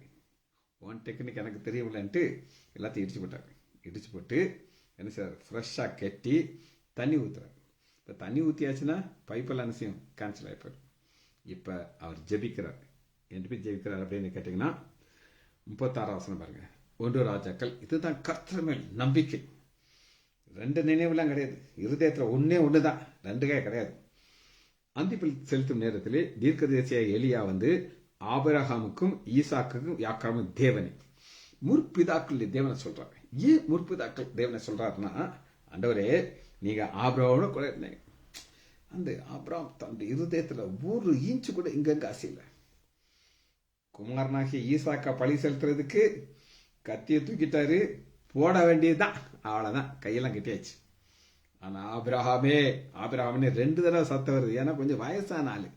ஒன் டெக்னிக் எனக்கு தெரியவில்லைன்ட்டு எல்லாத்தையும் இடிச்சு போட்டு என்ன செய்றாரு, ஃப்ரெஷ்ஷாக கட்டி தண்ணி ஊற்றுறாரு. இப்போ தண்ணி ஊற்றியாச்சுன்னா பைப்பெல்லாம் என்ன செய்யும், கேன்சல் ஆகிப்பார். இப்போ அவர் ஜெபிக்கிறார். எப்படி ஜெபிக்கிறார் அப்படின்னு கேட்டிங்கன்னா, 36 பாருங்க, 1 ராஜாக்கள். இதுதான் கர்த்தர் மேல் நம்பிக்கை. 2 நினைவுலாம் கிடையாது, இருதயத்தில் ஒன்று தான், 2 கிடையாது. அந்திப்பில் செலுத்தும் நேரத்திலே தீர்க்கதரிசியாக எலியா ஆபிரகாமுக்கும் ஈசாக்குக்கும் யாக்கோபுக்கும் தேவனே, முற்பிதாக்களுடைய தேவனை சொல்றாரு. ஏன் முற்பிதாக்கள் தேவனை சொல்றாருன்னா, ஆண்டவரே நீங்க ஆபிரகாமோட கூட இருந்தீங்க, அந்த ஆபிரகாம் தன் இருதயத்துல 1 இன்ச்சு கூட இங்கங்க ஆசை இல்லை. குமாரனாகிய ஈசாக்கா பழி செலுத்துறதுக்கு கத்தியை தூக்கிட்டாரு, போட வேண்டியதுதான், அவ்வளவுதான், கையெல்லாம் கட்டியாச்சு. ஆனா ஆபிரகாமே 2 தடவை சத்தம் வருது. ஏன்னா கொஞ்சம் வயசான ஆளு,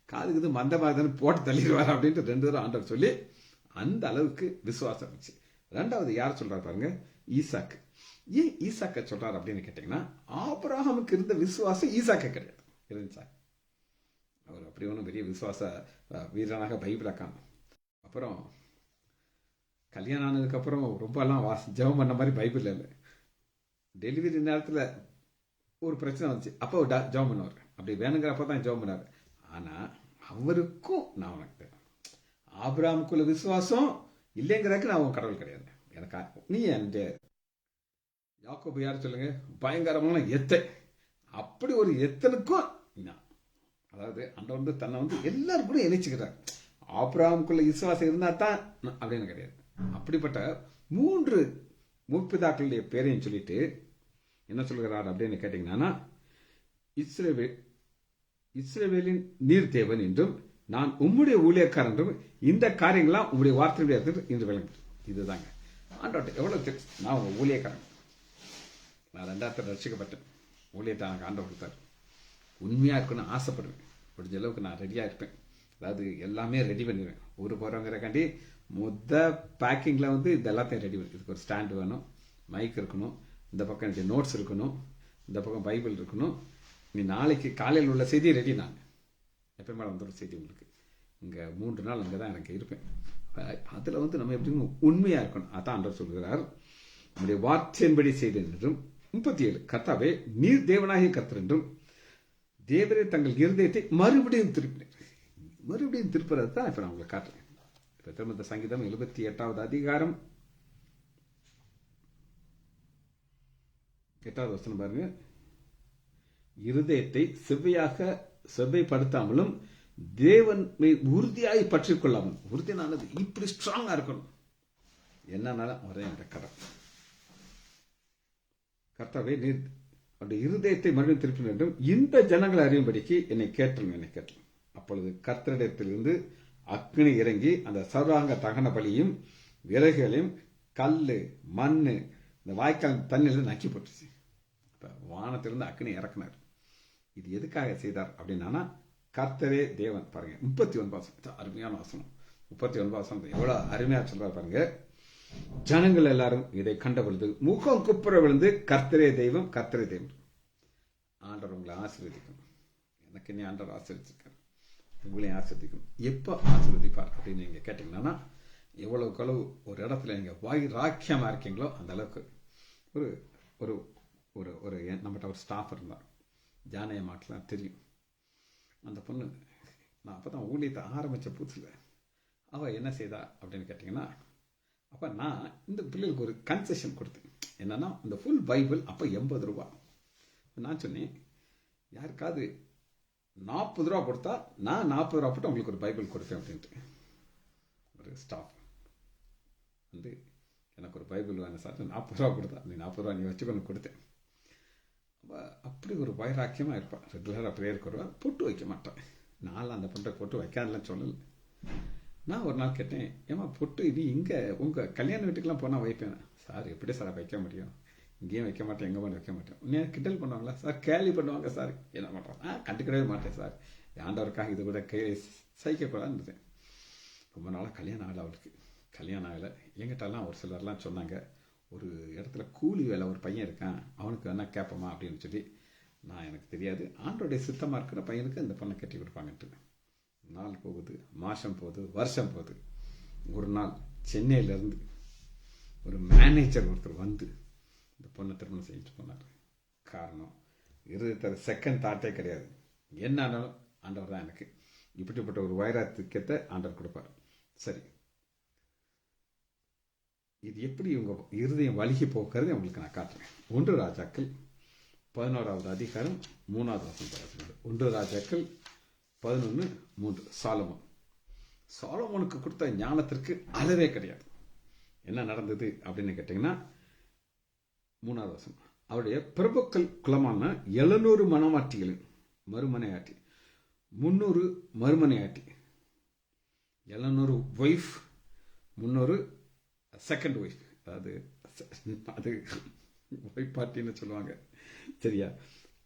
காதுக்கு மந்தமாக போட்டு தள்ளிடுவார் அப்படின்ட்டு 2 தடவை ஆண்டவர் சொல்லி அந்த அளவுக்கு விசுவாசம் இருந்துச்சு. 2வது யார் சொல்றாரு பாருங்க, ஈசாக்கு. ஏன் ஈசாக்க சொல்றாரு அப்படின்னு கேட்டீங்கன்னா, ஆபிரகாமுக்கு இருந்த விசுவாசம் ஈசாக்க கிடையாது இருந்துச்சா. அவர் அப்படி ஒன்றும் பெரிய விசுவாச வீரனாக பைபிளை காணும். அப்புறம் கல்யாணம் ஆனதுக்கப்புறம் ரொம்பலாம் ஜெபம் பண்ண மாதிரி பைபிள் இல்லை. டெலிவரி நேரத்தில் ஒரு பிரச்சனை வந்துச்சு, அப்போ ஜெபம் பண்ணுவார், அப்படி வேணுங்கிறப்ப தான் ஜெபம் பண்ணார். ஆனால் அவருக்கும் நான் உனக்கு ஆபிரகாமுக்குள்ள விசுவாசம் இல்லைங்கிறதுக்கு நான் உன் கடவுள் கிடையாது. எனக்கு நீ என் யாக்கோபு யார் சொல்லுங்க, பயங்கரமான எத்தை, அப்படி ஒரு எத்தனுக்கும் அதாவது அந்த தன்னை எல்லாரும் கூட இணைச்சுக்கிறார். ஆபிரகாமுக்குள்ள விசுவாசம் இருந்தா தான் அப்படின்னு கிடையாது. அப்படிப்பட்ட 3 முற்பிதாக்களுடைய பேரையும் சொல்லிட்டு என்ன சொல்கிறார் அப்படின்னு கேட்டீங்கன்னா, இஸ்ரவேலின் நீர் தேவன் என்றும் நான் உம்முடைய ஊழியக்காரன் என்றும் இந்த காரியங்களாம் உங்களுடைய வார்த்தையுடைய இன்று விளங்கு. இதுதாங்க ஆண்டோட்ட எவ்வளவு நான் உங்க ஊழியக்காரன். நான் 2000 ரட்சிக்கப்பட்டேன். ஊழியத்தை எனக்கு ஆண்டவர் கொடுத்தாரு. உண்மையா இருக்கணும்னு ஆசைப்படுவேன். முடிஞ்ச அளவுக்கு நான் ரெடியா இருப்பேன். அதாவது எல்லாமே ரெடி பண்ணிடுவேன். ஊரு போறவங்கிறக்காண்டி பேக்கிங்ல இது எல்லாத்தையும் ரெடி பண்ணி, இதுக்கு ஒரு ஸ்டாண்ட் வேணும், மைக் இருக்கணும், இந்த பக்கம் எனக்கு நோட்ஸ் இருக்கணும், இந்த பக்கம் பைபிள் இருக்கணும். நீ நாளைக்கு காலையில் உள்ள செய்தி ரெடி. நான் எப்பயுமே வந்துடும் செய்தி உங்களுக்கு. இங்கே 3 நாள் அங்கே தான் எனக்கு இருப்பேன். அதில் நம்ம எப்படி உண்மையாக இருக்கணும். அதான் ஆண்டவர் சொல்கிறார், நம்முடைய வார்த்தையின்படி செய்தேன் என்றும். 37 கர்த்தாவே நீர் தேவனாகிய கர்த்தர் என்றும் தேவரே தங்கள் இருதயத்தை மறுபடியும் திருப்பினர். மறுபடியும் திருப்புறது தான் இப்போ நான் உங்களுக்கு காட்டுறேன். இப்போ திரும்ப சங்கீதம் 78வது அதிகாரம் 8வது வசனம் பாருங்க. இருதயத்தை செவ்வைப்படுத்தாமலும் தேவன் உறுதியாய் பற்றி கொள்ளாமல். உறுதியானது இப்படி ஸ்ட்ராங்கா இருக்கணும். என்னன்னாலும் அவரே என்ற கடன். கர்த்தாவே நீர் அவருடைய இருதயத்தை மறுபடியும் திருப்பி வேண்டும். இந்த ஜனங்களை அறியும்படிக்கு என்னை கேட்டலும். அப்பொழுது கர்த்தரிடத்திலிருந்து அக்னி இறங்கி அந்த சர்வாங்க தகன பலியும் விறகுகளையும் கல்லு மண்ணு இந்த வாய்க்கால் தண்ணியிலிருந்து நக்கி போட்டுச்சு. இப்ப வானத்திலிருந்து அக்னி இறக்குனார். இது எதுக்காக செய்தார் அப்படின்னா, கர்த்தரே தேவன். பாருங்க 39 வாசனம், அருமையான வாசனம். 39 வாசனம் எவ்வளவு அருமையா சொல்றாரு பாருங்க. ஜனங்கள் எல்லாரும் இதை கண்ட பொழுது முகம் குப்புற விழுந்து கர்த்தரே தெய்வம், கர்த்தரே தெய்வம். ஆண்டவர் உங்களை ஆசீர்வதிக்கும். எனக்கு என்ன ஆண்டவர் ஆசீர்வதிச்சிருக்காரு, உங்களையும் ஆசீர்வதிக்கும். எப்போ ஆசீர்வதிப்பார் அப்படின்னு நீங்க கேட்டீங்கன்னா, எவ்வளவுக்கு அளவு ஒரு இடத்துல நீங்க ராக்கியமா இருக்கீங்களோ அந்த அளவுக்கு. ஒரு ஒரு ஒரு ஒரு நம்மகிட்ட ஒரு ஸ்டாஃப் இருந்தார், ஜானகி மாட்டெலாம் தெரியும். அந்த பொண்ணு நான் அப்பதான் ஊழியத்தை ஆரம்பிச்ச புதுசுல அவ என்ன செய்தா அப்படின்னு கேட்டீங்கன்னா, அப்ப நான் இந்த பிள்ளைகளுக்கு ஒரு கன்செஷன் கொடுத்தேன். என்னன்னா, இந்த ஃபுல் பைபிள் அப்ப 80 ரூபாய். நான் சொன்னேன், யாருக்காவது 40 ரூபா கொடுத்தா நான் 40 ரூபா போட்டு உங்களுக்கு ஒரு பைபிள் கொடுப்பேன் அப்படின்ட்டு. ஒரு ஸ்டாஃப் எனக்கு ஒரு பைபிள் வேணும் சார், 40 ரூபா கொடுத்தா நீ 40 ரூபா நீ வச்சுக்கொண்டு கொடுத்தேன். அப்படி ஒரு வைராக்கியமா இருப்பான். ரெகுலராக ப்ரேயருக்கு வருவா, பொட்டு வைக்க மாட்டான். நானும் அந்த பொண்ணை பொட்டு வைக்காதெல்லாம் சொல்லலை. நான் ஒரு நாள் கேட்டேன், ஏமா பொட்டு இது இங்கே உங்கள் கல்யாண வீட்டுக்கெல்லாம் போனால் வைப்பேன். சார் எப்படி சார் வைக்க முடியும், இங்கேயும் வைக்க மாட்டேன், எங்கே போன வைக்க மாட்டேன். உன்னைய கிண்டல் பண்ணுவாங்களா சார், கேலி பண்ணுவாங்க சார். என்ன பண்ணுறான், கண்டுக்கிடவே மாட்டேன் சார். ஆண்டவருக்காக இது கூட சகிக்கக்கூடாதுன்னு. ரொம்ப நாளாக கல்யாணம் ஆகலை அவளுக்கு. கல்யாணம் ஆகலை. எங்கிட்டலாம் ஒரு சிலர்லாம் சொன்னாங்க, ஒரு இடத்துல கூலி வேலை ஒரு பையன் இருக்கான், அவனுக்கு வேணா கேட்போமா அப்படின்னு சொல்லி. நான் எனக்கு தெரியாது, ஆண்டோடைய சித்தமாக இருக்கிற பையனுக்கு இந்த பொண்ணை கட்டி கொடுப்பாங்கன்ட்டு. நாள் போகுது, மாதம் போகுது, வருஷம் போகுது. ஒரு நாள் சென்னையிலேருந்து ஒரு மேனேஜர் ஒருத்தர் வந்து இந்த பொண்ணை திருமணம் செஞ்சுட்டு போனார். காரணம், இருதயத்தை செகண்ட் தாட்டே கிடையாது. என்ன ஆனாலும் ஆண்டவர் தான் எனக்கு இப்படிப்பட்ட ஒரு வைராத்தியத்தை ஆண்டவர் கொடுப்பார். சரி, இது எப்படி உங்க இருதயம் வலிகி போக்குறது உங்களுக்கு நான் காட்டுறேன். 1 ராஜாக்கள் 11வது அதிகாரம் 3வது வசனம். 1 ராஜாக்கள் 11:3. சாலமோனுக்கு கொடுத்த ஞானத்திற்கு அளவே கிடையாது. என்ன நடந்தது அப்படின்னு கேட்டீங்கன்னா, 3வது வசனம். அவருடைய பிரபுக்கள் குலமான 700 மனமாட்டிகளின் மறுமனையாட்டி, 300 மறுமனையாட்டி, 700 ஒய்ஃப், 300 செகண்ட் ஒய்ஃப். அதாவது அது ஒய்ஃப் பார்ட்டின்னு சொல்லுவாங்க, சரியா?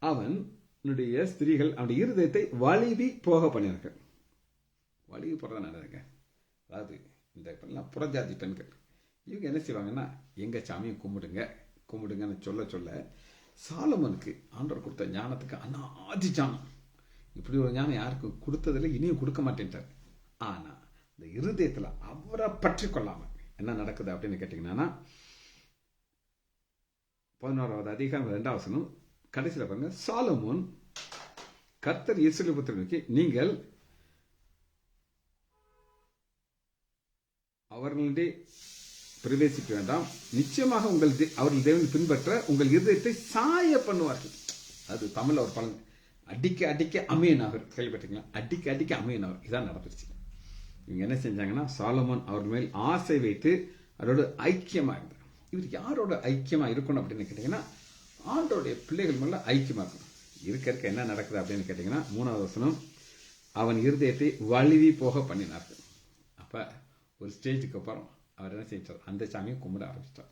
அவனுடைய ஸ்திரீகள் அவனுடைய இருதயத்தை வலிவி போக பண்ணினார்கள். வலிவி போறதான் நடக்குங்க. அதாவது இந்த புறஜாதி பெண்கள் இவங்க என்ன செய்வாங்கன்னா, எங்க சாமியை கும்பிடுங்கன்னு சொல்ல சாலமோனுக்கு ஆண்டவர் கொடுத்த ஞானத்துக்கு அநாதி ஞானம். இப்படி ஒரு ஞானம் யாருக்கும் கொடுத்ததில்லை, இனியும் கொடுக்க மாட்டேன்ட்டார். ஆனா இந்த இருதயத்துல அவரை பற்றி கொள்ளாம என்ன நடக்குது அப்படின்னு கேட்டீங்கன்னா, 11வது அதிகாரம் 2வது வசனம் கடைசியில் பாருங்க. சாலமோன் கர்த்தர் இஸ்ரவேல் புத்திரனுக்கு, நீங்கள் அவர்களுடைய பிரவேசிக்க வேண்டாம், நிச்சயமாக அவர்கள் தேவனை பின்பற்ற உங்கள் இருதயத்தை சாய பண்ணுவார்கள். அது தமிழ்ல ஒரு பலன், அடிக்க அடிக்க அமையனாவர். கேள்விப்பட்டீங்களா? அடிக்க அடிக்க அமையனாவர். இதான் நடந்துருச்சு. இவங்க என்ன செஞ்சாங்கன்னா, சாலமோன் அவர்கள் மேல் ஆசை வைத்து அவரோட ஐக்கியமா இருந்தார். இவர் யாரோட ஐக்கியமா இருக்கணும் அப்படின்னு கேட்டீங்கன்னா, ஆண்டோடைய பிள்ளைகள் மேல ஐக்கியமா இருக்கணும். இருக்க என்ன நடக்குது அப்படின்னு கேட்டீங்கன்னா, 3வது வசனம். அவன் இருதயத்தை வழுவி போக பண்ணினார்கள். அப்ப ஒரு ஸ்டேஜுக்கு அப்புறம் அவர் என்ன செஞ்சார், அந்த சாமியை கும்பிட ஆரம்பிச்சிட்டார்.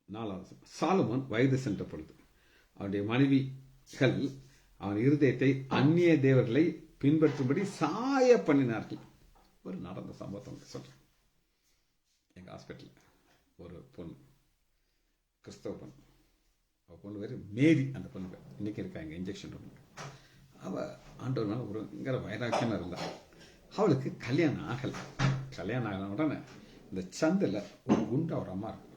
4வது, சாலமோன் வயது சென்ற பொழுது அவனுடைய மனைவிகள் அவன் இருதயத்தை அந்நிய தேவர்களை பின்பற்றும்படி சாய பண்ணினார்கள். ஒரு நடந்த சம்பவத்தை சொல்றேன். எங்க ஹாஸ்பிட்டல் ஒரு பொண்ணு, கிறிஸ்தவ பொண்ணு, அவ பொண்ணு பேரு மேரி. அந்த பொண்ணு பேர் இன்னைக்கு இருக்காங்க இன்ஜெக்ஷன் ரூம். அவ ஆண்டவர் மேல ஒரு இங்கிற வைராக்கியமா இருந்தா. அவளுக்கு கல்யாணம் ஆகலை. கல்யாணம் ஆகின உடனே இந்த சந்தில் ஒரு குண்டா ஒரு அம்மா இருக்கும்.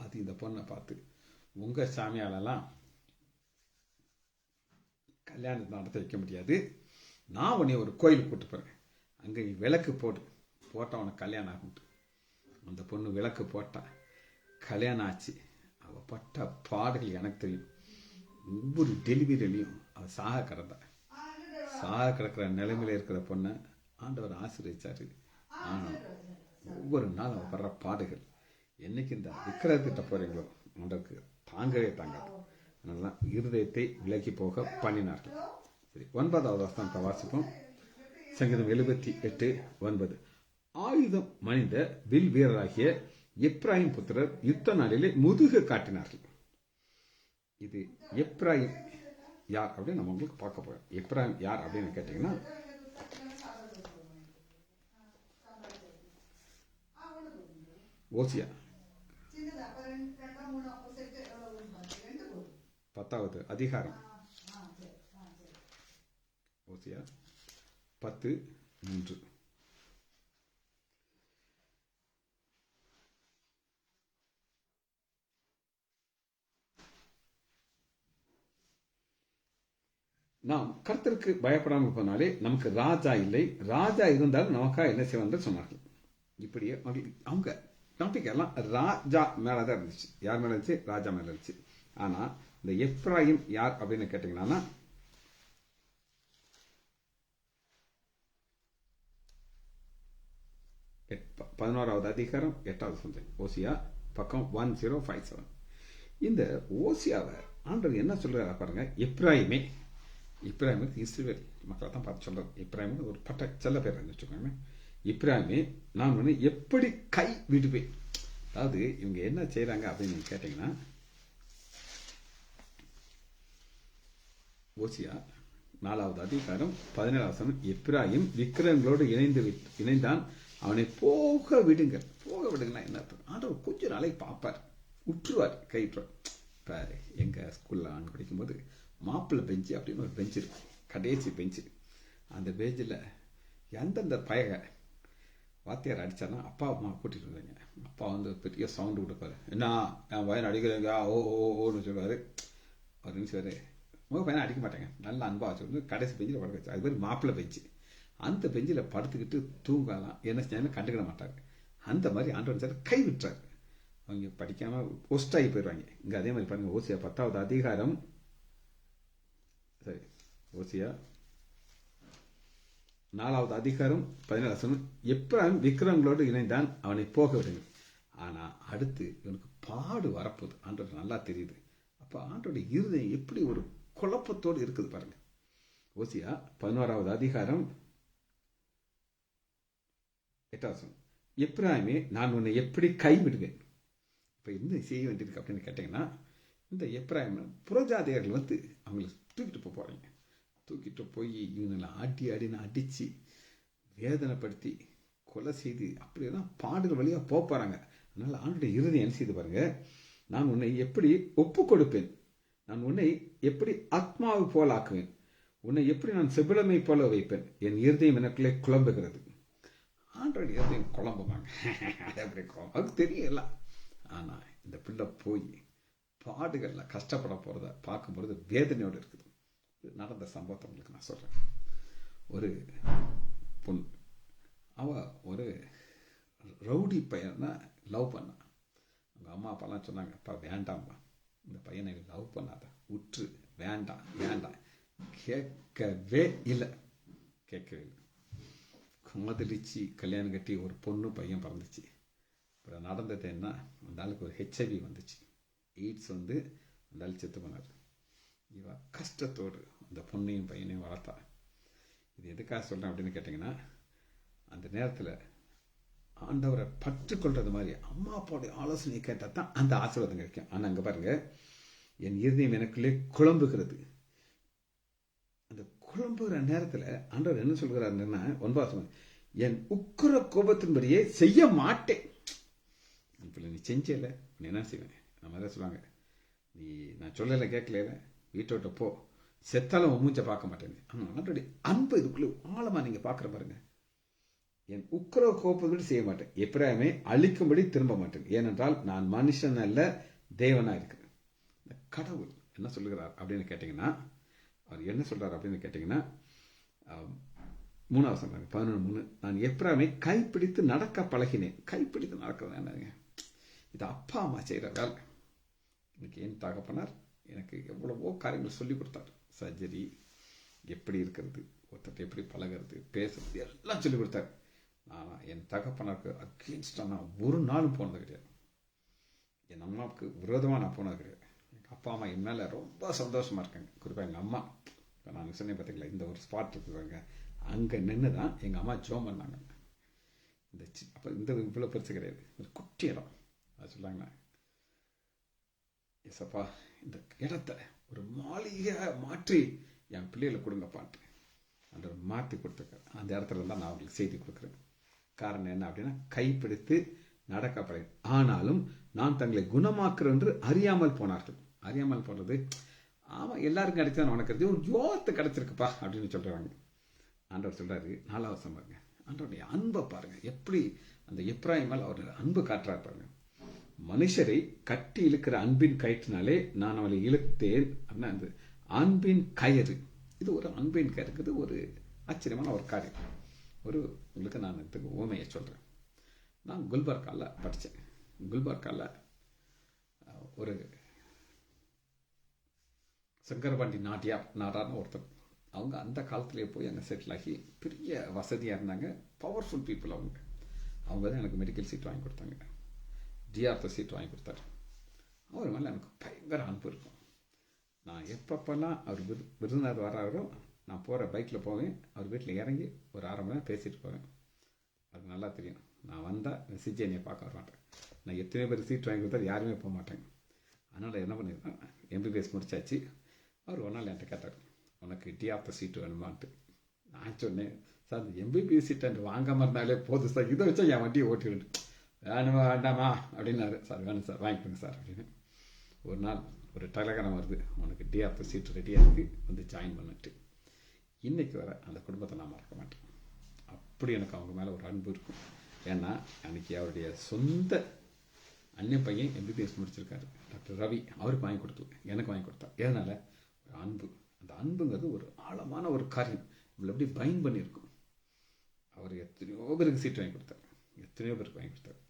அது இந்த பொண்ணை பார்த்து, உங்க சாமியாலெல்லாம் கல்யாணத்தை நடத்த வைக்க முடியாது, நான் உன்னை ஒரு கோயிலுக்கு கூட்டு போறேன், அங்கே விளக்கு போட்டா உனக்கு கல்யாணம் ஆகும்ட்டு. அந்த பொண்ணு விளக்கு போட்டா கல்யாணம் ஆச்சு. அவ பட்ட பாடுகள் எனக்கு தெரியும். ஒவ்வொரு டெலிவரியிலையும் அவள் சாக கிடக்கிற நிலைமையில இருக்கிற பொண்ணை ஆண்டவர் ஆசீர்வதிச்சாரு. ஆனால் ஒவ்வொரு நாள் அவள் படுற பாடுகள், என்னைக்கு இந்த விக்கிரகத்திட்ட போறீங்களோ ஆண்டவருக்கு தாங்கவே தாங்காது. அதனால இருதயத்தை விலகி போக பண்ணினார்கள். சரி, 9வது வசனத்தை வாசிப்போம். சங்கீதம் 78:9. ஆயுதம் மணிந்த வில் வீரராகிய எப்ராயிம் புத்திரர் யுத்த நாளிலே முதுகு காட்டினார்கள். இது எப்ராயிம் யார் அப்படின்னு நம்ம உங்களுக்கு பார்க்க போறோம். எப்ராயிம் யார் அப்படின்னு கேட்டீங்கன்னா, ஓசியா 10வது அதிகாரம், ஓசியா 10:3. நாம் கர்த்தருக்கு பயப்படாமல் போனாலே நமக்கு ராஜா இல்லை, ராஜா இருந்தாலும் நமக்கா என்ன செய்வான்னு சொன்னார்கள். இப்படியே அவங்க நம்பிக்கை எல்லாம் ராஜா மேலதான் இருந்துச்சு. யார் மேல இருந்துச்சு? ராஜா மேல இருந்துச்சு. ஆனா இந்த எப்ராயிம் யார் அப்படின்னு கேட்டீங்கன்னா, பதினோராவது அதிகாரம் 8வது சந்தேகம், ஓசியா பக்கம் 1057. இந்த ஓசியாவை ஆண்டவர் என்ன சொல்றாரு பாருங்க. இப்ராஹிமுக்கு இஸ்ரவேல் மக்களை தான் பார்த்து சொல்றாரு. இப்ராஹிம் ஒரு பட்ட செல்ல பேர் வச்சுக்கோங்க. இப்ராஹிமே நான் ஒன்று எப்படி கை விடுவேன். அதாவது இவங்க என்ன செய்யறாங்க அப்படின்னு கேட்டீங்கன்னா, ஓசியா 4வது அதிகாரம் 17வது வசனம், எப்ராஹிம் விக்கிரங்களோடு இணைந்தான், அவனை போக விடுங்கன்னா என்ன அர்த்தம்? ஆண்டவர் கொஞ்ச நாளைக்கு பார்ப்பார், உற்றுவார், கைட்டுவார். இப்போ எங்கள் ஸ்கூலில் நான் படிக்கும்போது மாப்பிள்ளை பெஞ்சு அப்படின்னு ஒரு பெஞ்சு இருக்கு, கடைசி பெஞ்சு. அந்த பெஞ்சில் எந்தெந்த பயக வாத்தியார் அடித்தானா அப்பா அம்மா கூட்டிகிட்டு வந்தாங்க. அப்பா வந்து பெரிய சவுண்டு கொடுப்பாரு, என்ன என் பையன் அடிக்கிறேங்க ஓன்னு சொல்லுவார். அவர் நினைச்சுவார், உங்கள் பையனை அடிக்க மாட்டாங்க, நல்ல அன்பாக வச்சு கடைசி பெஞ்சில் படுக்க வச்சு. அது பேர் மாப்பிள்ளை பெஞ்சு. அந்த பெஞ்சில் படுத்துக்கிட்டு தூங்கலாம், என்ன செஞ்சாலும் கண்டுக்கிட மாட்டாங்க. அந்த மாதிரி ஆண்டவர் சார் கை விட்டுறாரு. அவங்க படிக்காமல் ஒஸ்டாகி போயிடுவாங்க. இங்கே அதே மாதிரி பாருங்க, ஓசியா 10வது அதிகாரம், சரி ஓசியா 4வது அதிகாரம் 17வது வசனம், எப்ராஹிம் விக்கிரங்களோடு இணைந்தான், அவனை போக விடுங்க. ஆனா அடுத்து இவனுக்கு பாடு வரப்போகுது. ஆண்டவர் நல்லா தெரியுது. அப்ப ஆண்டோட இருதயம் எப்படி ஒரு குழப்பத்தோடு இருக்குது பாருங்க. ஓசியா 11வது அதிகாரம் 8வது வசனம், எப்ராஹிமே நான் உன்னை எப்படி கைவிடுவேன். இப்ப என்ன செய்ய வேண்டியிருக்கு அப்படின்னு கேட்டீங்கன்னா, இந்த எப்ராஹிம் புறஜாதியர்கள் வந்து அவங்களை தூக்கிட்டு போறாங்க. தூக்கிட்டு போய் இவங்களை ஆடின்னு அடிச்சு வேதனைப்படுத்தி கொலை செய்து அப்படியெல்லாம் பாடுகள் வழியா போறாங்க. அதனால ஆண்டுடைய இறுதி என்ன செய்து பாருங்க, நான் உன்னை எப்படி ஒப்பு கொடுப்பேன், நான் உன்னை எப்படி ஆத்மாவை போல ஆக்குவேன், உன்னை எப்படி நான் செபிலமை போல வைப்பேன், என் இருதயம் எனக்குள்ளே குழம்புகிறது. ஆண்டோட இருதயம் குழம்புவாங்க, அது எப்படி குழம்பு அது தெரியல. ஆனா இந்த பிள்ளை போய் பாடுகள்ல கஷ்டப்பட போறத பார்க்கும்போது வேதனையோடு இருக்குது. நடந்த சம்பவத்தை உங்களுக்கு நான் சொல்றேன். ஒரு பொண்ணு, அவ ஒரு ரவுடி பையனை லவ் பண்ணா. அவங்க அம்மா அப்பாலாம் சொன்னாங்க, அப்பா வேண்டாம்ப்பா, இந்த பையனை லவ் பண்ணாத, உற்று, வேண்டாம் வேண்டாம். கேட்கவே இல்லை. காதலிச்சு கல்யாணம் கட்டி ஒரு பொண்ணு பையன் பிறந்துச்சு. அப்புறம் நடந்தது என்ன, அந்த ஆளுக்கு ஒரு HIV வந்துச்சு, எய்ட்ஸ் வந்து அந்த ஆள் செத்து போனார். இவ கஷ்டத்தோடு இந்த பொண்ணையும் பையனையும் வளர்த்தா. இது எதுக்காக சொல்கிறேன் அப்படின்னு கேட்டிங்கன்னா, அந்த நேரத்தில் ஆண்டவரை பற்றுக்கொள்றது மாதிரி அம்மா அப்பாவுடைய ஆலோசனை கேட்டால் தான் அந்த ஆசீர்வாதம் கிடைக்கும். ஆனால் அங்கே பாருங்கள், என் இருதயம் எனக்குள்ளே குழம்புகிறது. அந்த குழம்புகிற நேரத்தில் ஆண்டவர் என்ன சொல்கிறாருன்னா, 9 என் உக்கிர கோபத்தின்படியே செய்ய மாட்டேன். இப்போ நீ செஞ்சல நீ என்ன செய்வேன்? நம்ம தான் சொல்லுவாங்க, நீ நான் சொல்லலை கேட்கல, வீட்டை விட்டு போ, செத்தாலும் மூஞ்ச பார்க்க மாட்டேன். ஆனால் ஆண்டோடைய அன்பு இதுக்குள்ளே ஆழமாக நீங்கள் பார்க்குற பாருங்க. என் உக்கிர கோபப்படி செய்ய மாட்டேன், எப்படியுமே அழிக்கும்படி திரும்ப மாட்டேன், ஏனென்றால் நான் மனுஷன் அல்ல தேவனா இருக்கிறேன். இந்த கடவுள் என்ன சொல்லுகிறார் அப்படின்னு கேட்டிங்கன்னா, அவர் என்ன சொல்றார் அப்படின்னு கேட்டிங்கன்னா, 3 சொல்றாங்க 11:3, நான் எப்படியுமே கைப்பிடித்து நடக்க பழகினேன். கைப்பிடித்து நடக்கிறது என்னங்க? இது அப்பா அம்மா செய்கிற வேலை. இன்னைக்கு என் தகப்பனார் எனக்கு எவ்வளவோ காரியங்கள் சொல்லி கொடுத்தார். சர்ஜரி எப்படி இருக்கிறது, ஒருத்தர் எப்படி பழகிறது, பேசுறது எல்லாம் சொல்லி கொடுத்தாரு. நான் என் தகப்பனாருக்கு அகெயின்ஸ்டாக நான் ஒரு நாளும் போனது கிடையாது. என் அம்மாவுக்கு விரோதமாக நான் போனது கிடையாது. எங்கள் அப்பா அம்மா என் மேலே ரொம்ப சந்தோஷமாக இருக்காங்க. குறிப்பாக எங்கள் அம்மா, இப்போ நான் சொன்னேன் பார்த்தீங்களா, இந்த ஒரு ஸ்பாட் இருக்குறாங்க, அங்கே நின்று தான் எங்கள் அம்மா ஜோம் பண்ணாங்க. இந்த அப்போ இந்த இவ்வளோ பெருசு கிடையாது, ஒரு குட்டி இடம். அது சொல்லாங்கண்ணா, எஸ்ப்பா இந்த இடத்த ஒரு மாளிகையாக மாற்றி என் பிள்ளைகளை கொடுங்கப்பான்ட்டு அந்த மாற்றி கொடுத்துருக்காரு. அந்த இடத்துல தான் நான் அவங்களுக்கு செய்தி கொடுக்குறேன். காரணம் என்ன அப்படின்னா, கைப்பிடித்து நடக்கப்பட, ஆனாலும் நான் தங்களை குணமாக்குறேன் என்று அறியாமல் போனார்கள். அறியாமல் போனது, ஆமாம் எல்லாருக்கும் கிடைச்சா உனக்கு ஒரு யோகத்தை கிடைச்சிருக்குப்பா அப்படின்னு சொல்கிறாங்க. ஆண்டவர் சொல்கிறாரு 4 பாருங்க, ஆண்டவருடைய அன்பை பாருங்க, எப்படி அந்த எப்ராயிம் மேல் அவர் அன்பு காட்டுறாரு பாருங்க. மனுஷரை கட்டி இழுக்கிற அன்பின் கயிற்றினாலே நான் அவளை இழுத்தேன் அப்படின்னா, அந்த அன்பின் கயிறு, இது ஒரு அன்பின் கயிறுக்குது ஒரு ஆச்சரியமான ஒரு காரியம். ஒரு உங்களுக்கு நான் இதுக்கு உவமையை சொல்கிறேன். நான் குல்பர்காவில் படித்தேன். குல்பர்காவில் ஒரு சங்கரபாண்டி நாடார்னு ஒருத்தர், அவங்க அந்த காலத்திலே போய் அங்கே செட்டில் ஆகி பெரிய வசதியாக இருந்தாங்க. பவர்ஃபுல் பீப்புள் அவங்க தான் எனக்கு மெடிக்கல் சீட் வாங்கி கொடுத்தாங்க, டிஆர்த்த சீட் வாங்கி கொடுத்தாரு. அவர் மேலே எனக்கு பயங்கர அன்பு இருக்கும். நான் எப்பப்பெல்லாம் அவர் விருந்தினர் வர்றாரோ நான் போகிற பைக்கில் போவேன், அவர் வீட்டில் இறங்கி ஒரு 1/2 மணி நேரம் பேசிட்டு போவேன். அது நல்லா தெரியும். நான் வந்தால் சிஜி என்னை பார்க்க வர மாட்டேன். நான் எத்தனை பேர் சீட் வாங்கி கொடுத்தாரு, யாருமே போக மாட்டேன். அதனால் என்ன பண்ணியிருக்கேன், எம்பிபிஎஸ் முடிச்சாச்சு. அவர் ஒரு நாள் என்கிட்ட கேட்டார், உனக்கு டிஆர்த்த சீட்டு வேணுமான்ட்டு. நான் சொன்னேன், சார் இந்த எம்பிபிஎஸ் சீட்டை வாங்காமல் இருந்தாலே போதும் சார், இதை வச்சா என் வண்டியை ஓட்டிவிடு. வேணுமா வேண்டாமா அப்படின்னாரு. சார் வேணும் சார், வாங்கிக்கோங்க சார் அப்படின்னு. ஒரு நாள் ஒரு டெலகிராம் வருது, உனக்கு டிஆர்த்த சீட்டு ரெடியாக இருக்குது, வந்து ஜாயின் பண்ணிட்டு. இன்றைக்கி வர அந்த குடும்பத்தை நான் மறக்க மாட்டேன். அப்படி எனக்கு அவங்க மேலே ஒரு அன்பு இருக்கும். ஏன்னா அன்றைக்கி அவருடைய சொந்த அண்ணன் பையன் எம்பிபிஎஸ் முடிச்சிருக்காரு, டாக்டர் ரவி, அவருக்கு வாங்கி கொடுக்கல, எனக்கு வாங்கி கொடுத்தார். ஏதனால் ஒரு அன்பு. அந்த அன்புங்கிறது ஒரு ஆழமான ஒரு காரியம், இவ்வளோ எப்படி பைண்ட் பண்ணியிருக்கும். அவர் எத்தனையோ பேருக்கு சீட் வாங்கி கொடுத்தார், எத்தனையோ பேருக்கு வாங்கி கொடுத்தார்.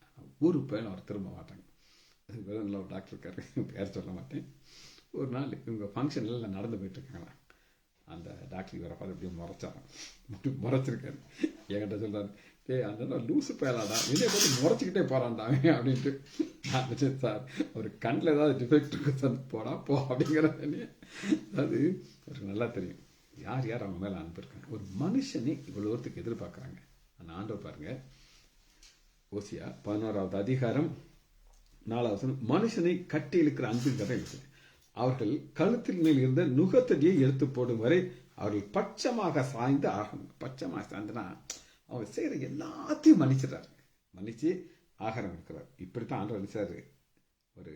ஒரு பையன் அவர் திரும்ப மாட்டாங்க. அதுக்கு வேறு ஒரு டாக்டர் இருக்காரு, பேர் சொல்ல மாட்டேன். ஒரு நாள் இவங்க ஃபங்க்ஷனில் நடந்து போயிட்டுருக்காங்களா, அந்த டாக்டர் இவரை பார்த்து எப்படியும் முறைச்சிருக்காரு. என்கிட்ட சொல்கிறாரு, அந்த லூசு பயலாடா, இதே பார்த்து முறைச்சிக்கிட்டே போகிறான்டாங்க அப்படின்ட்டு. நான் நினச்சேன், சார் ஒரு கண்ணில் ஏதாவது டிஃபெக்ட் இருக்கு போடா போ அப்படிங்கிற. அது அவருக்கு நல்லா தெரியும் யார் யார் அவங்க மேலே அனுப்பி இருக்காங்க. ஒரு மனுஷனை இவ்வளோ தூரத்துக்கு எதிர்பார்க்குறாங்க. அந்த ஆண்டவர் பாருங்க, ஓசியா 11வது அதிகாரம் 4 மனுஷனை கட்டி இழுக்கிற அன்பின் கதை இருக்குது. அவர்கள் கழுத்தின் மேல் இருந்த நுகத்தடியை எடுத்து போடும் வரை அவர்கள் பட்சமாக சாய்ந்து ஆகணும். பட்சமாக சாய்ந்துனா அவங்க செய்கிற எல்லாத்தையும் மன்னிச்சிடறாரு, மன்னிச்சு ஆகாரம் இருக்கிறார். இப்படித்தான் ஆண்டவர் நினைச்சாரு. ஒரு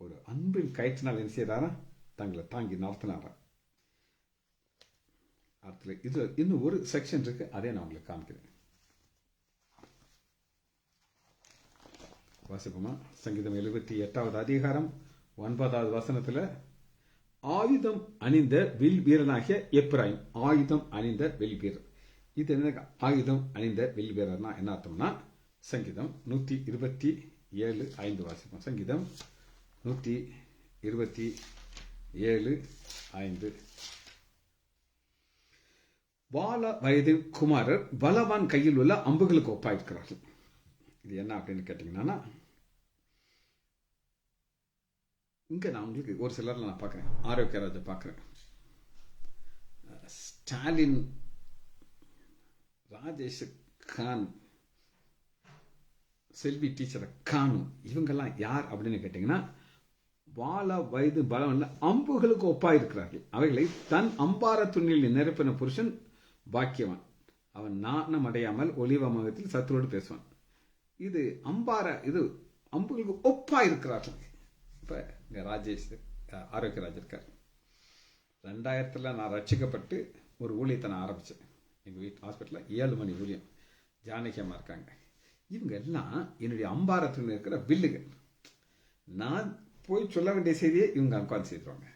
ஒரு அன்பின் கயிற்றினால் என்ன செய்யறாரா, தங்களை தாங்கி நடத்தினாரா. அடுத்துல இது இன்னும் ஒரு செக்ஷன் இருக்கு, அதே நான் உங்களுக்கு காமிக்கிறேன். வாசிப்போமா? சங்கீதம் 78வது அதிகாரம் 9வது வசனத்துல, ஆயுதம் அணிந்த வில் வீரனாகிய எப்ராயிம். ஆயுதம் அணிந்த வில் வீரர். இது என்ன ஆயுதம் அணிந்த வில் வீரர்னா என்ன அர்த்தம்னா, சங்கீதம் 127:5 வாசிப்போம். சங்கீதம் 127:5. வால வயதின் குமாரர் பலவான் கையில் உள்ள அம்புகளுக்கு ஒப்பாயிருக்கிறார்கள். இது என்ன அப்படின்னு கேட்டீங்கன்னா, இங்க நான் உங்களுக்கு ஒரு சிலர் நான் பார்க்குறேன். ஆரோக்கியராஜை பார்க்குறேன், ஸ்டாலின், ராஜேஷ் கான், செல்வி டீச்சர் கானு, இவங்கெல்லாம் யார் அப்படின்னு கேட்டீங்கன்னா, வாழ வயது பலம் அம்புகளுக்கு ஒப்பாயிருக்கிறார்கள். அவைகளை தன் அம்பார துணியில் நிரப்பின புருஷன் பாக்கியவான். அவன் நாணம் அடையாமல் ஒளிவ முகத்தில் சத்துரோடு பேசுவான். இது இது அம்புகளுக்கு ஒப்பாயிருக்கிறார்கள். இப்ப இங்க ராஜேஷ் ஆரோக்கியராஜ் இருக்கார். 2000 நான் ரட்சிக்கப்பட்டு ஒரு ஊழியத்தை நான் ஆரம்பிச்சேன். எங்க வீட்டு ஹாஸ்பிட்டலில் 7 மணி ஊழியம். ஜானகியம்மா இருக்காங்க. இவங்க எல்லாம் என்னுடைய அம்பாரத்தில் இருக்கிற வில்லுகள். நான் போய் சொல்ல வேண்டிய செய்தியை இவங்க உட்காந்து செய்திருவாங்க.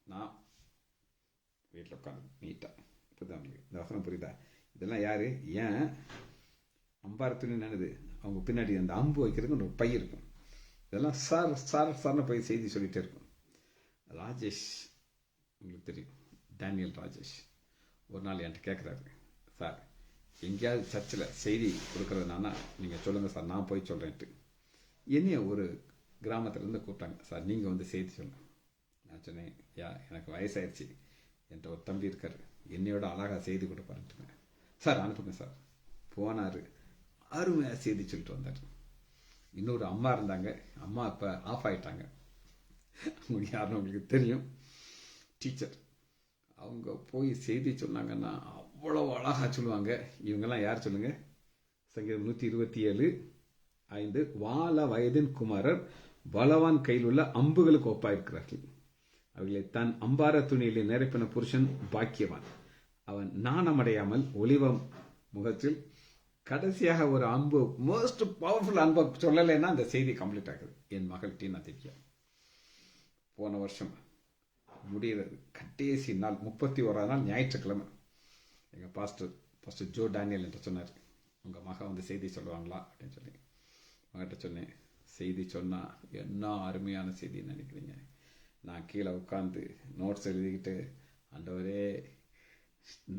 நான் வீட்டில் உட்காந்து நீட்டா. புரியுதா உங்களுக்கு? இந்த வசனம் புரியுதா? இதெல்லாம் யாரு? ஏன் அம்பாரத்துன்னு என்னது? அவங்க பின்னாடி அந்த அம்பு வைக்கிறதுக்கு ஒரு பை இருக்கும். இதெல்லாம் சார்னு போய் செய்தி சொல்லிட்டே இருக்கும். ராஜேஷ் உங்களுக்கு தெரியும், டேனியல் ராஜேஷ். ஒரு நாள் என்கிட்ட கேட்குறாரு, சார் எங்கேயாவது சர்ச்சில் செய்தி கொடுக்குறதுனானா நீங்கள் சொல்லுங்கள் சார், நான் போய் சொல்கிறேன்ட்டு. என்னைய ஒரு கிராமத்துலேருந்து கூப்பிட்டாங்க, சார் நீங்கள் வந்து செய்தி சொல்லுங்கள். நான் சொன்னேன், எனக்கு வயசாயிடுச்சு, என்கிட்ட ஒரு தம்பி இருக்கார், என்னையோட அழகாக செய்தி கொடுப்பாருட்டுங்க. சார் அனுப்புங்க சார். போனார், அருமையாக செய்தி சொல்லிட்டு வந்தார். இன்னொரு அம்மா இருந்தாங்க, அம்மா இப்போ ஆஃப் ஆகிட்டாங்க. அவங்க யாருன்னு உங்களுக்கு தெரியும், டீச்சர். அவங்க போய் செய்தி சொன்னாங்கன்னா அவ்வளோ அழகாக சொல்லுவாங்க. இவங்கெல்லாம் யார் சொல்லுங்க? சங்கீதம் 127:5, வாழ வயதின் குமாரர் பலவான் கையில் உள்ள அம்புகளுக்கு ஒப்பாயிருக்கிறார்கள். அவர்களை தன் அம்பார துணியிலே நிரப்பின புருஷன் பாக்கியவான். அவன் நாணமடையாமல் ஒளிவ முகத்தில். கடைசியாக ஒரு அம்பு, மோஸ்ட் பவர்ஃபுல் அன்பை சொல்லலைன்னா அந்த செய்தி கம்ப்ளீட் ஆகுது. என் மகள் டீனா திவ்யா போன வருஷம் முடிகிறது கடைசி நாள் 31ஆவது நாள் ஞாயிற்றுக்கிழமை எங்கள் பாஸ்டர் ஜோ டேனியல் என்று சொன்னார், உங்கள் மகன் வந்து செய்தி சொல்லுவாங்களா அப்படின்னு சொல்லி. மகிட்ட சொன்னேன், செய்தி சொன்னால் என்ன அருமையான செய்தின்னு நினைக்கிறீங்க. நான் கீழே உட்காந்து நோட்ஸ் எழுதிக்கிட்டு, ஆண்டவரே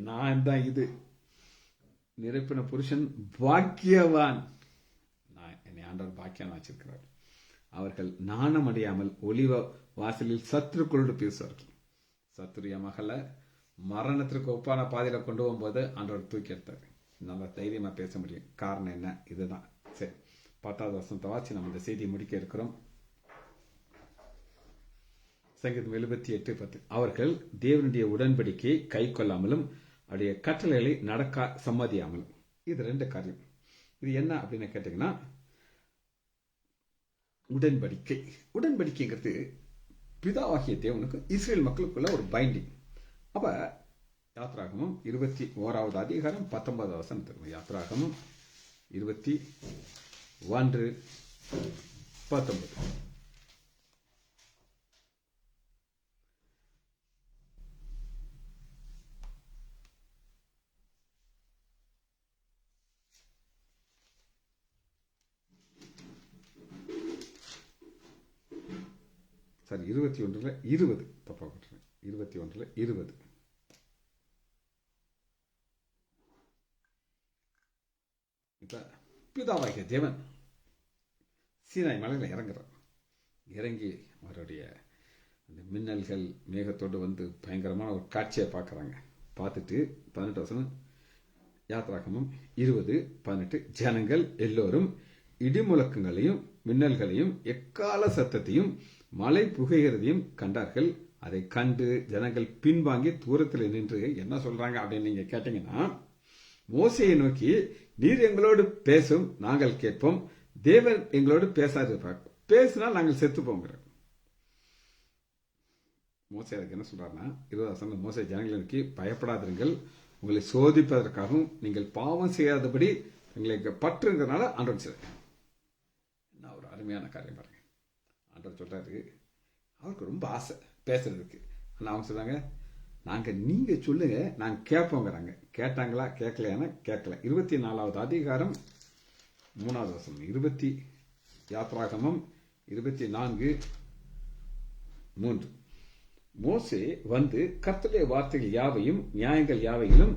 நான் தான் இது நிரப்பின புருஷன் பாக்கியவான். நான் என்னை ஆண்டவர் பாக்கியவான் வச்சிருக்கிறார். அவர்கள் நாணம் அடையாமல் ஒளிவ வாசலில் சத்துருக்களோடு பேசுவார்கள். சத்துரிய மகளை மரணத்திற்கு ஒப்பான பாதையில கொண்டு போகும்போது ஆண்டவர் தூக்கி எடுத்தார். நல்லா தைரியமா பேச முடியும். காரணம் என்ன? இதுதான். சரி, 10வது வசனத்தை வாசி நம்ம இந்த செய்தியை முடிக்க இருக்கிறோம். சங்கீதம் 78:10. அவர்கள் தேவனுடைய உடன்படிக்கையை கை கொள்ளாமலும் அவருடைய கட்டளைகளை நடக்க சம்மதியாமலும். இது 2 காரியம். இது என்ன அப்படின்னு கேட்டீங்கன்னா, உடன்படிக்கைங்கிறது பிதாவாகிய தேவனுக்கு இஸ்ரேல் மக்களுக்குள்ள ஒரு பைண்டிங். அப்ப யாத்ராகமம் 21வது அதிகாரம் 19வது வசனம் தெரியும். யாத்ராகமம் 21:19. சாரி, 21:20 தப்பா போட்டுறேன். 21:20. இப்ப பிதாவாகிய தேவன் சீனாய் மலையில இறங்குறார். இறங்கி அவருடைய அந்த மின்னல்கள் மேகத்தோடு வந்து பயங்கரமான ஒரு காட்சியை பார்க்கறாங்க. பார்த்துட்டு 18 வசனம் யாத்ராகமம் 20:18. ஜனங்கள் எல்லோரும் இடிமுழக்கங்களையும் மின்னல்களையும் எக்கால சத்தத்தையும் மலை புகைகிறதையும் கண்டார்கள். அதை கண்டு ஜனங்கள் பின்வாங்கி தூரத்தில் நின்று என்ன சொல்றாங்க அப்படின்னு நீங்க கேட்டீங்கன்னா, மோசையை நோக்கி, நீர் எங்களோடு பேசும், நாங்கள் கேட்போம், தேவன் எங்களோடு பேசாதிருப்பார், பேசினால் நாங்கள் செத்து போங்கிறார். மோசே அதுக்கு என்ன சொல்றாருன்னா, 20 மோசே ஜனங்களை நோக்கி, பயப்படாதிருங்கள், உங்களை சோதிப்பதற்காகவும் நீங்கள் பாவம் செய்யாதபடி எங்களுக்கு பற்றுங்கிறதுனால ஆண்டவர் செய்றார். என்ன ஒரு அருமையான காரியம் பாருங்க. ஆண்டவர் சொல்றாரு, அவருக்கு ரொம்ப ஆசை பேசுறதுக்கு. ஆனால் அவங்க சொல்றாங்க, நீங்க சொல்லுங்க, நாங்க கேட்போங்கிறாங்க. கேட்டாங்களா? கேட்கலையான கேட்கல. 24வது அதிகாரம் 3வது வசனம். யாத்ராகமம் 24:3. மோசே வந்து கர்த்தருடைய வார்த்தைகள் யாவையும் நியாயங்கள் யாவையிலும்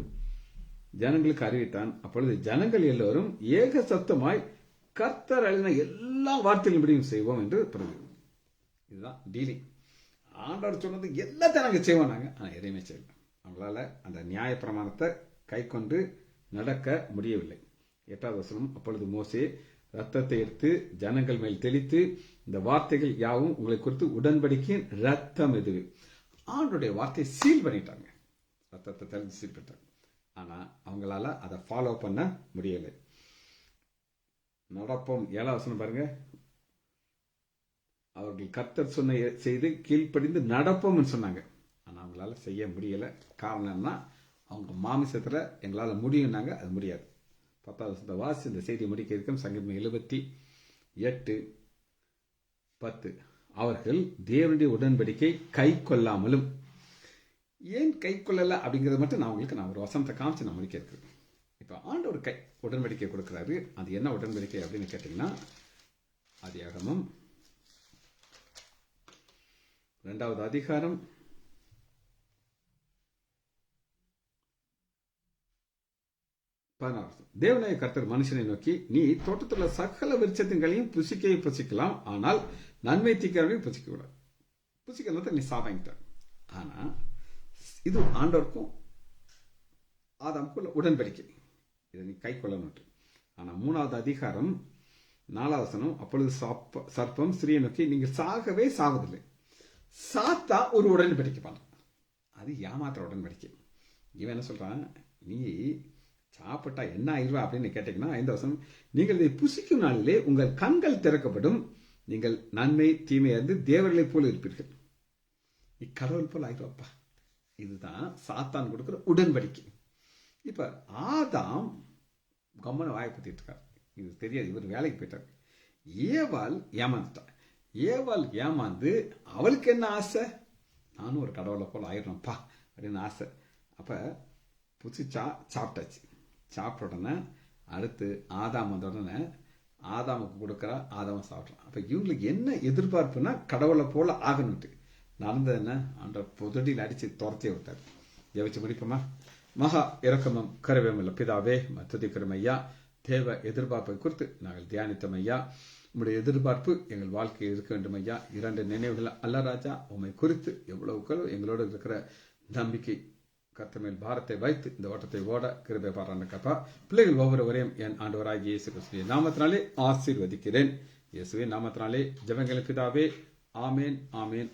ஜனங்களுக்கு அறிவித்தான். அப்பொழுது ஜனங்கள் எல்லோரும் ஏக சத்தமாய் கர்த்தர் அழின எல்லா வார்த்தைகளின்படியும் செய்வோம் என்று பிறகு. இதுதான் டீலிங். ஆண்டவர் சொன்னது எல்லாத்தையும் நாங்கள் செய்வோம். நாங்கள் எதையுமே செய்யலாம். அவங்களால அந்த நியாயப்பிரமாணத்தை கை கொண்டு நடக்க முடியவில்லை. 8வது வசனம், அப்பொழுது மோசே ரத்தத்தை எடுத்து ஜனங்கள் மேல் தெளித்து, இந்த வார்த்தைகள் யாவும் உங்களை குறித்து உடன்படிக்கையின் ரத்தம் இது. ஆண்டுடைய வார்த்தையை சீல் பண்ணிட்டாங்க, ரத்தத்தை தெளித்து சீல் பண்ணிட்டாங்க. ஆனா அவங்களால அதை ஃபாலோ பண்ண முடியலை. நடப்போம் 7வது வசனம் பாருங்க, அவர்கள் கர்த்தர் சொன்ன செய்து கீழ்ப்படிந்து நடப்போம்னு சொன்னாங்க. ஆனா அவங்களால செய்ய முடியல. காரணம் என்ன? அவங்க மாமிசத்துல எங்களால முடியும்னாங்க, அது முடியாது. 10வது வசனத்தை வாசி இந்த செய்தி முடிக்க இருக்கும். சங்கீதம் 78:10, அவர்கள் தேவனுடைய உடன்படிக்கை கை கொள்ளாமலும். ஏன் கை கொள்ளல அப்படிங்கறது மட்டும் நான் ஒரு வசனத்தை காமிச்சு நான் முடிக்க இருக்கு. இப்ப ஆண்டவர் உடன்படிக்கை கொடுக்கிறாரு. அது என்ன உடன்படிக்கை அப்படின்னு கேட்டீங்கன்னா, ஆதியாகமம் 2வது அதிகாரம் 16. தேவனாய கர்த்தர் மனுஷனை நோக்கி, நீ தோட்டத்தில் சகல விருட்சத்தின்களையும் புசிக்கலாம், ஆனால் நன்மை தீக்கிறவனையும் புசிக்க கூடாது. புசிக்கிறத நீ சாப்பிட்ட. ஆனா இது ஆண்டவருக்கும் ஆதாமுக்குள்ள உடன்படிக்கை, இதை நீ கை கொள்ளணும். ஆனா 3வது அதிகாரம் 4வது வசனம், அப்பொழுது சர்ப்பம் ஸ்திரியை நோக்கி, நீங்கள் சாகவே சாவதில்லை. சாத்தா ஒரு உடன்படிக்கை பண்ண, அது ஏமாத்திர உடன்படிக்கை. இவன் என்ன சொல்றான், நீ சாப்பிட்டா என்ன ஆயிடுவா அப்படின்னு கேட்டீங்கன்னா, 5வது வசனம், நீங்கள் இதை புசிக்கும் நாளிலே உங்கள் கண்கள் திறக்கப்படும், நீங்கள் நன்மை தீமை அறிந்து தேவர்களை போல இருப்பீர்கள். கடவுள் போல ஆயிடுவாப்பா. இதுதான் சாத்தான் கொடுக்கிற உடன்படிக்கை. இப்ப ஆதாம் கம்மனை வாயப்பத்திட்டு இருக்கார், இது தெரியாது, இவர் வேலைக்கு போயிட்டார். ஏவாள் ஏமாந்துட்டார். ஏவாள் ஏமாந்து அவளுக்கு என்ன ஆசை, நானும் ஒரு கடவுளை போல ஆயிடணும்ப்பா அப்படின்னு ஆசை. அப்ப புதுச்சா சாப்பிட்டாச்சு. சாப்பிட்ட உடனே அடுத்து ஆதாம் வந்த உடனே ஆதாமுக்கு கொடுக்குறா, ஆதாம் சாப்பிட்றான். அப்ப இவங்களுக்கு என்ன எதிர்பார்ப்புனா கடவுளை போல ஆகணும்ட்டு. நடந்தது என்ன, அந்த புதடியில் அடிச்சு துரத்தி விட்டார். ஜெபிச்சு முடிப்போமா? மகா இரக்கமும் கருவேமுள்ள பிதாவே, துதிக்கிறோம் ஐயா. தேவ எதிர்பார்ப்பை குறித்து நாங்கள் தியானித்தோம் ஐயா. உங்களுடைய எதிர்பார்ப்பு எங்கள் வாழ்க்கையில் இருக்க வேண்டும் ஐயா. 2 நினைவுகள் அல்ல ராஜா, உண்மை குறித்து எவ்வளவுக்களோ எங்களோடு இருக்கிற நம்பிக்கை கர்த்தர் மேல் பாரத்தை வைத்து இந்த ஓட்டத்தை ஓட கிருபை பாராட்டுக்கப்பா. பிள்ளைகள் ஒவ்வொருவரையும் என் ஆண்டவராகிய இயேசு கிறிஸ்துவின் நாமத்தினாலே ஆசீர்வதிக்கிறேன். இயேசுவின் நாமத்தினாலே ஜெபங்கள் பிதாவே. ஆமேன், ஆமேன்,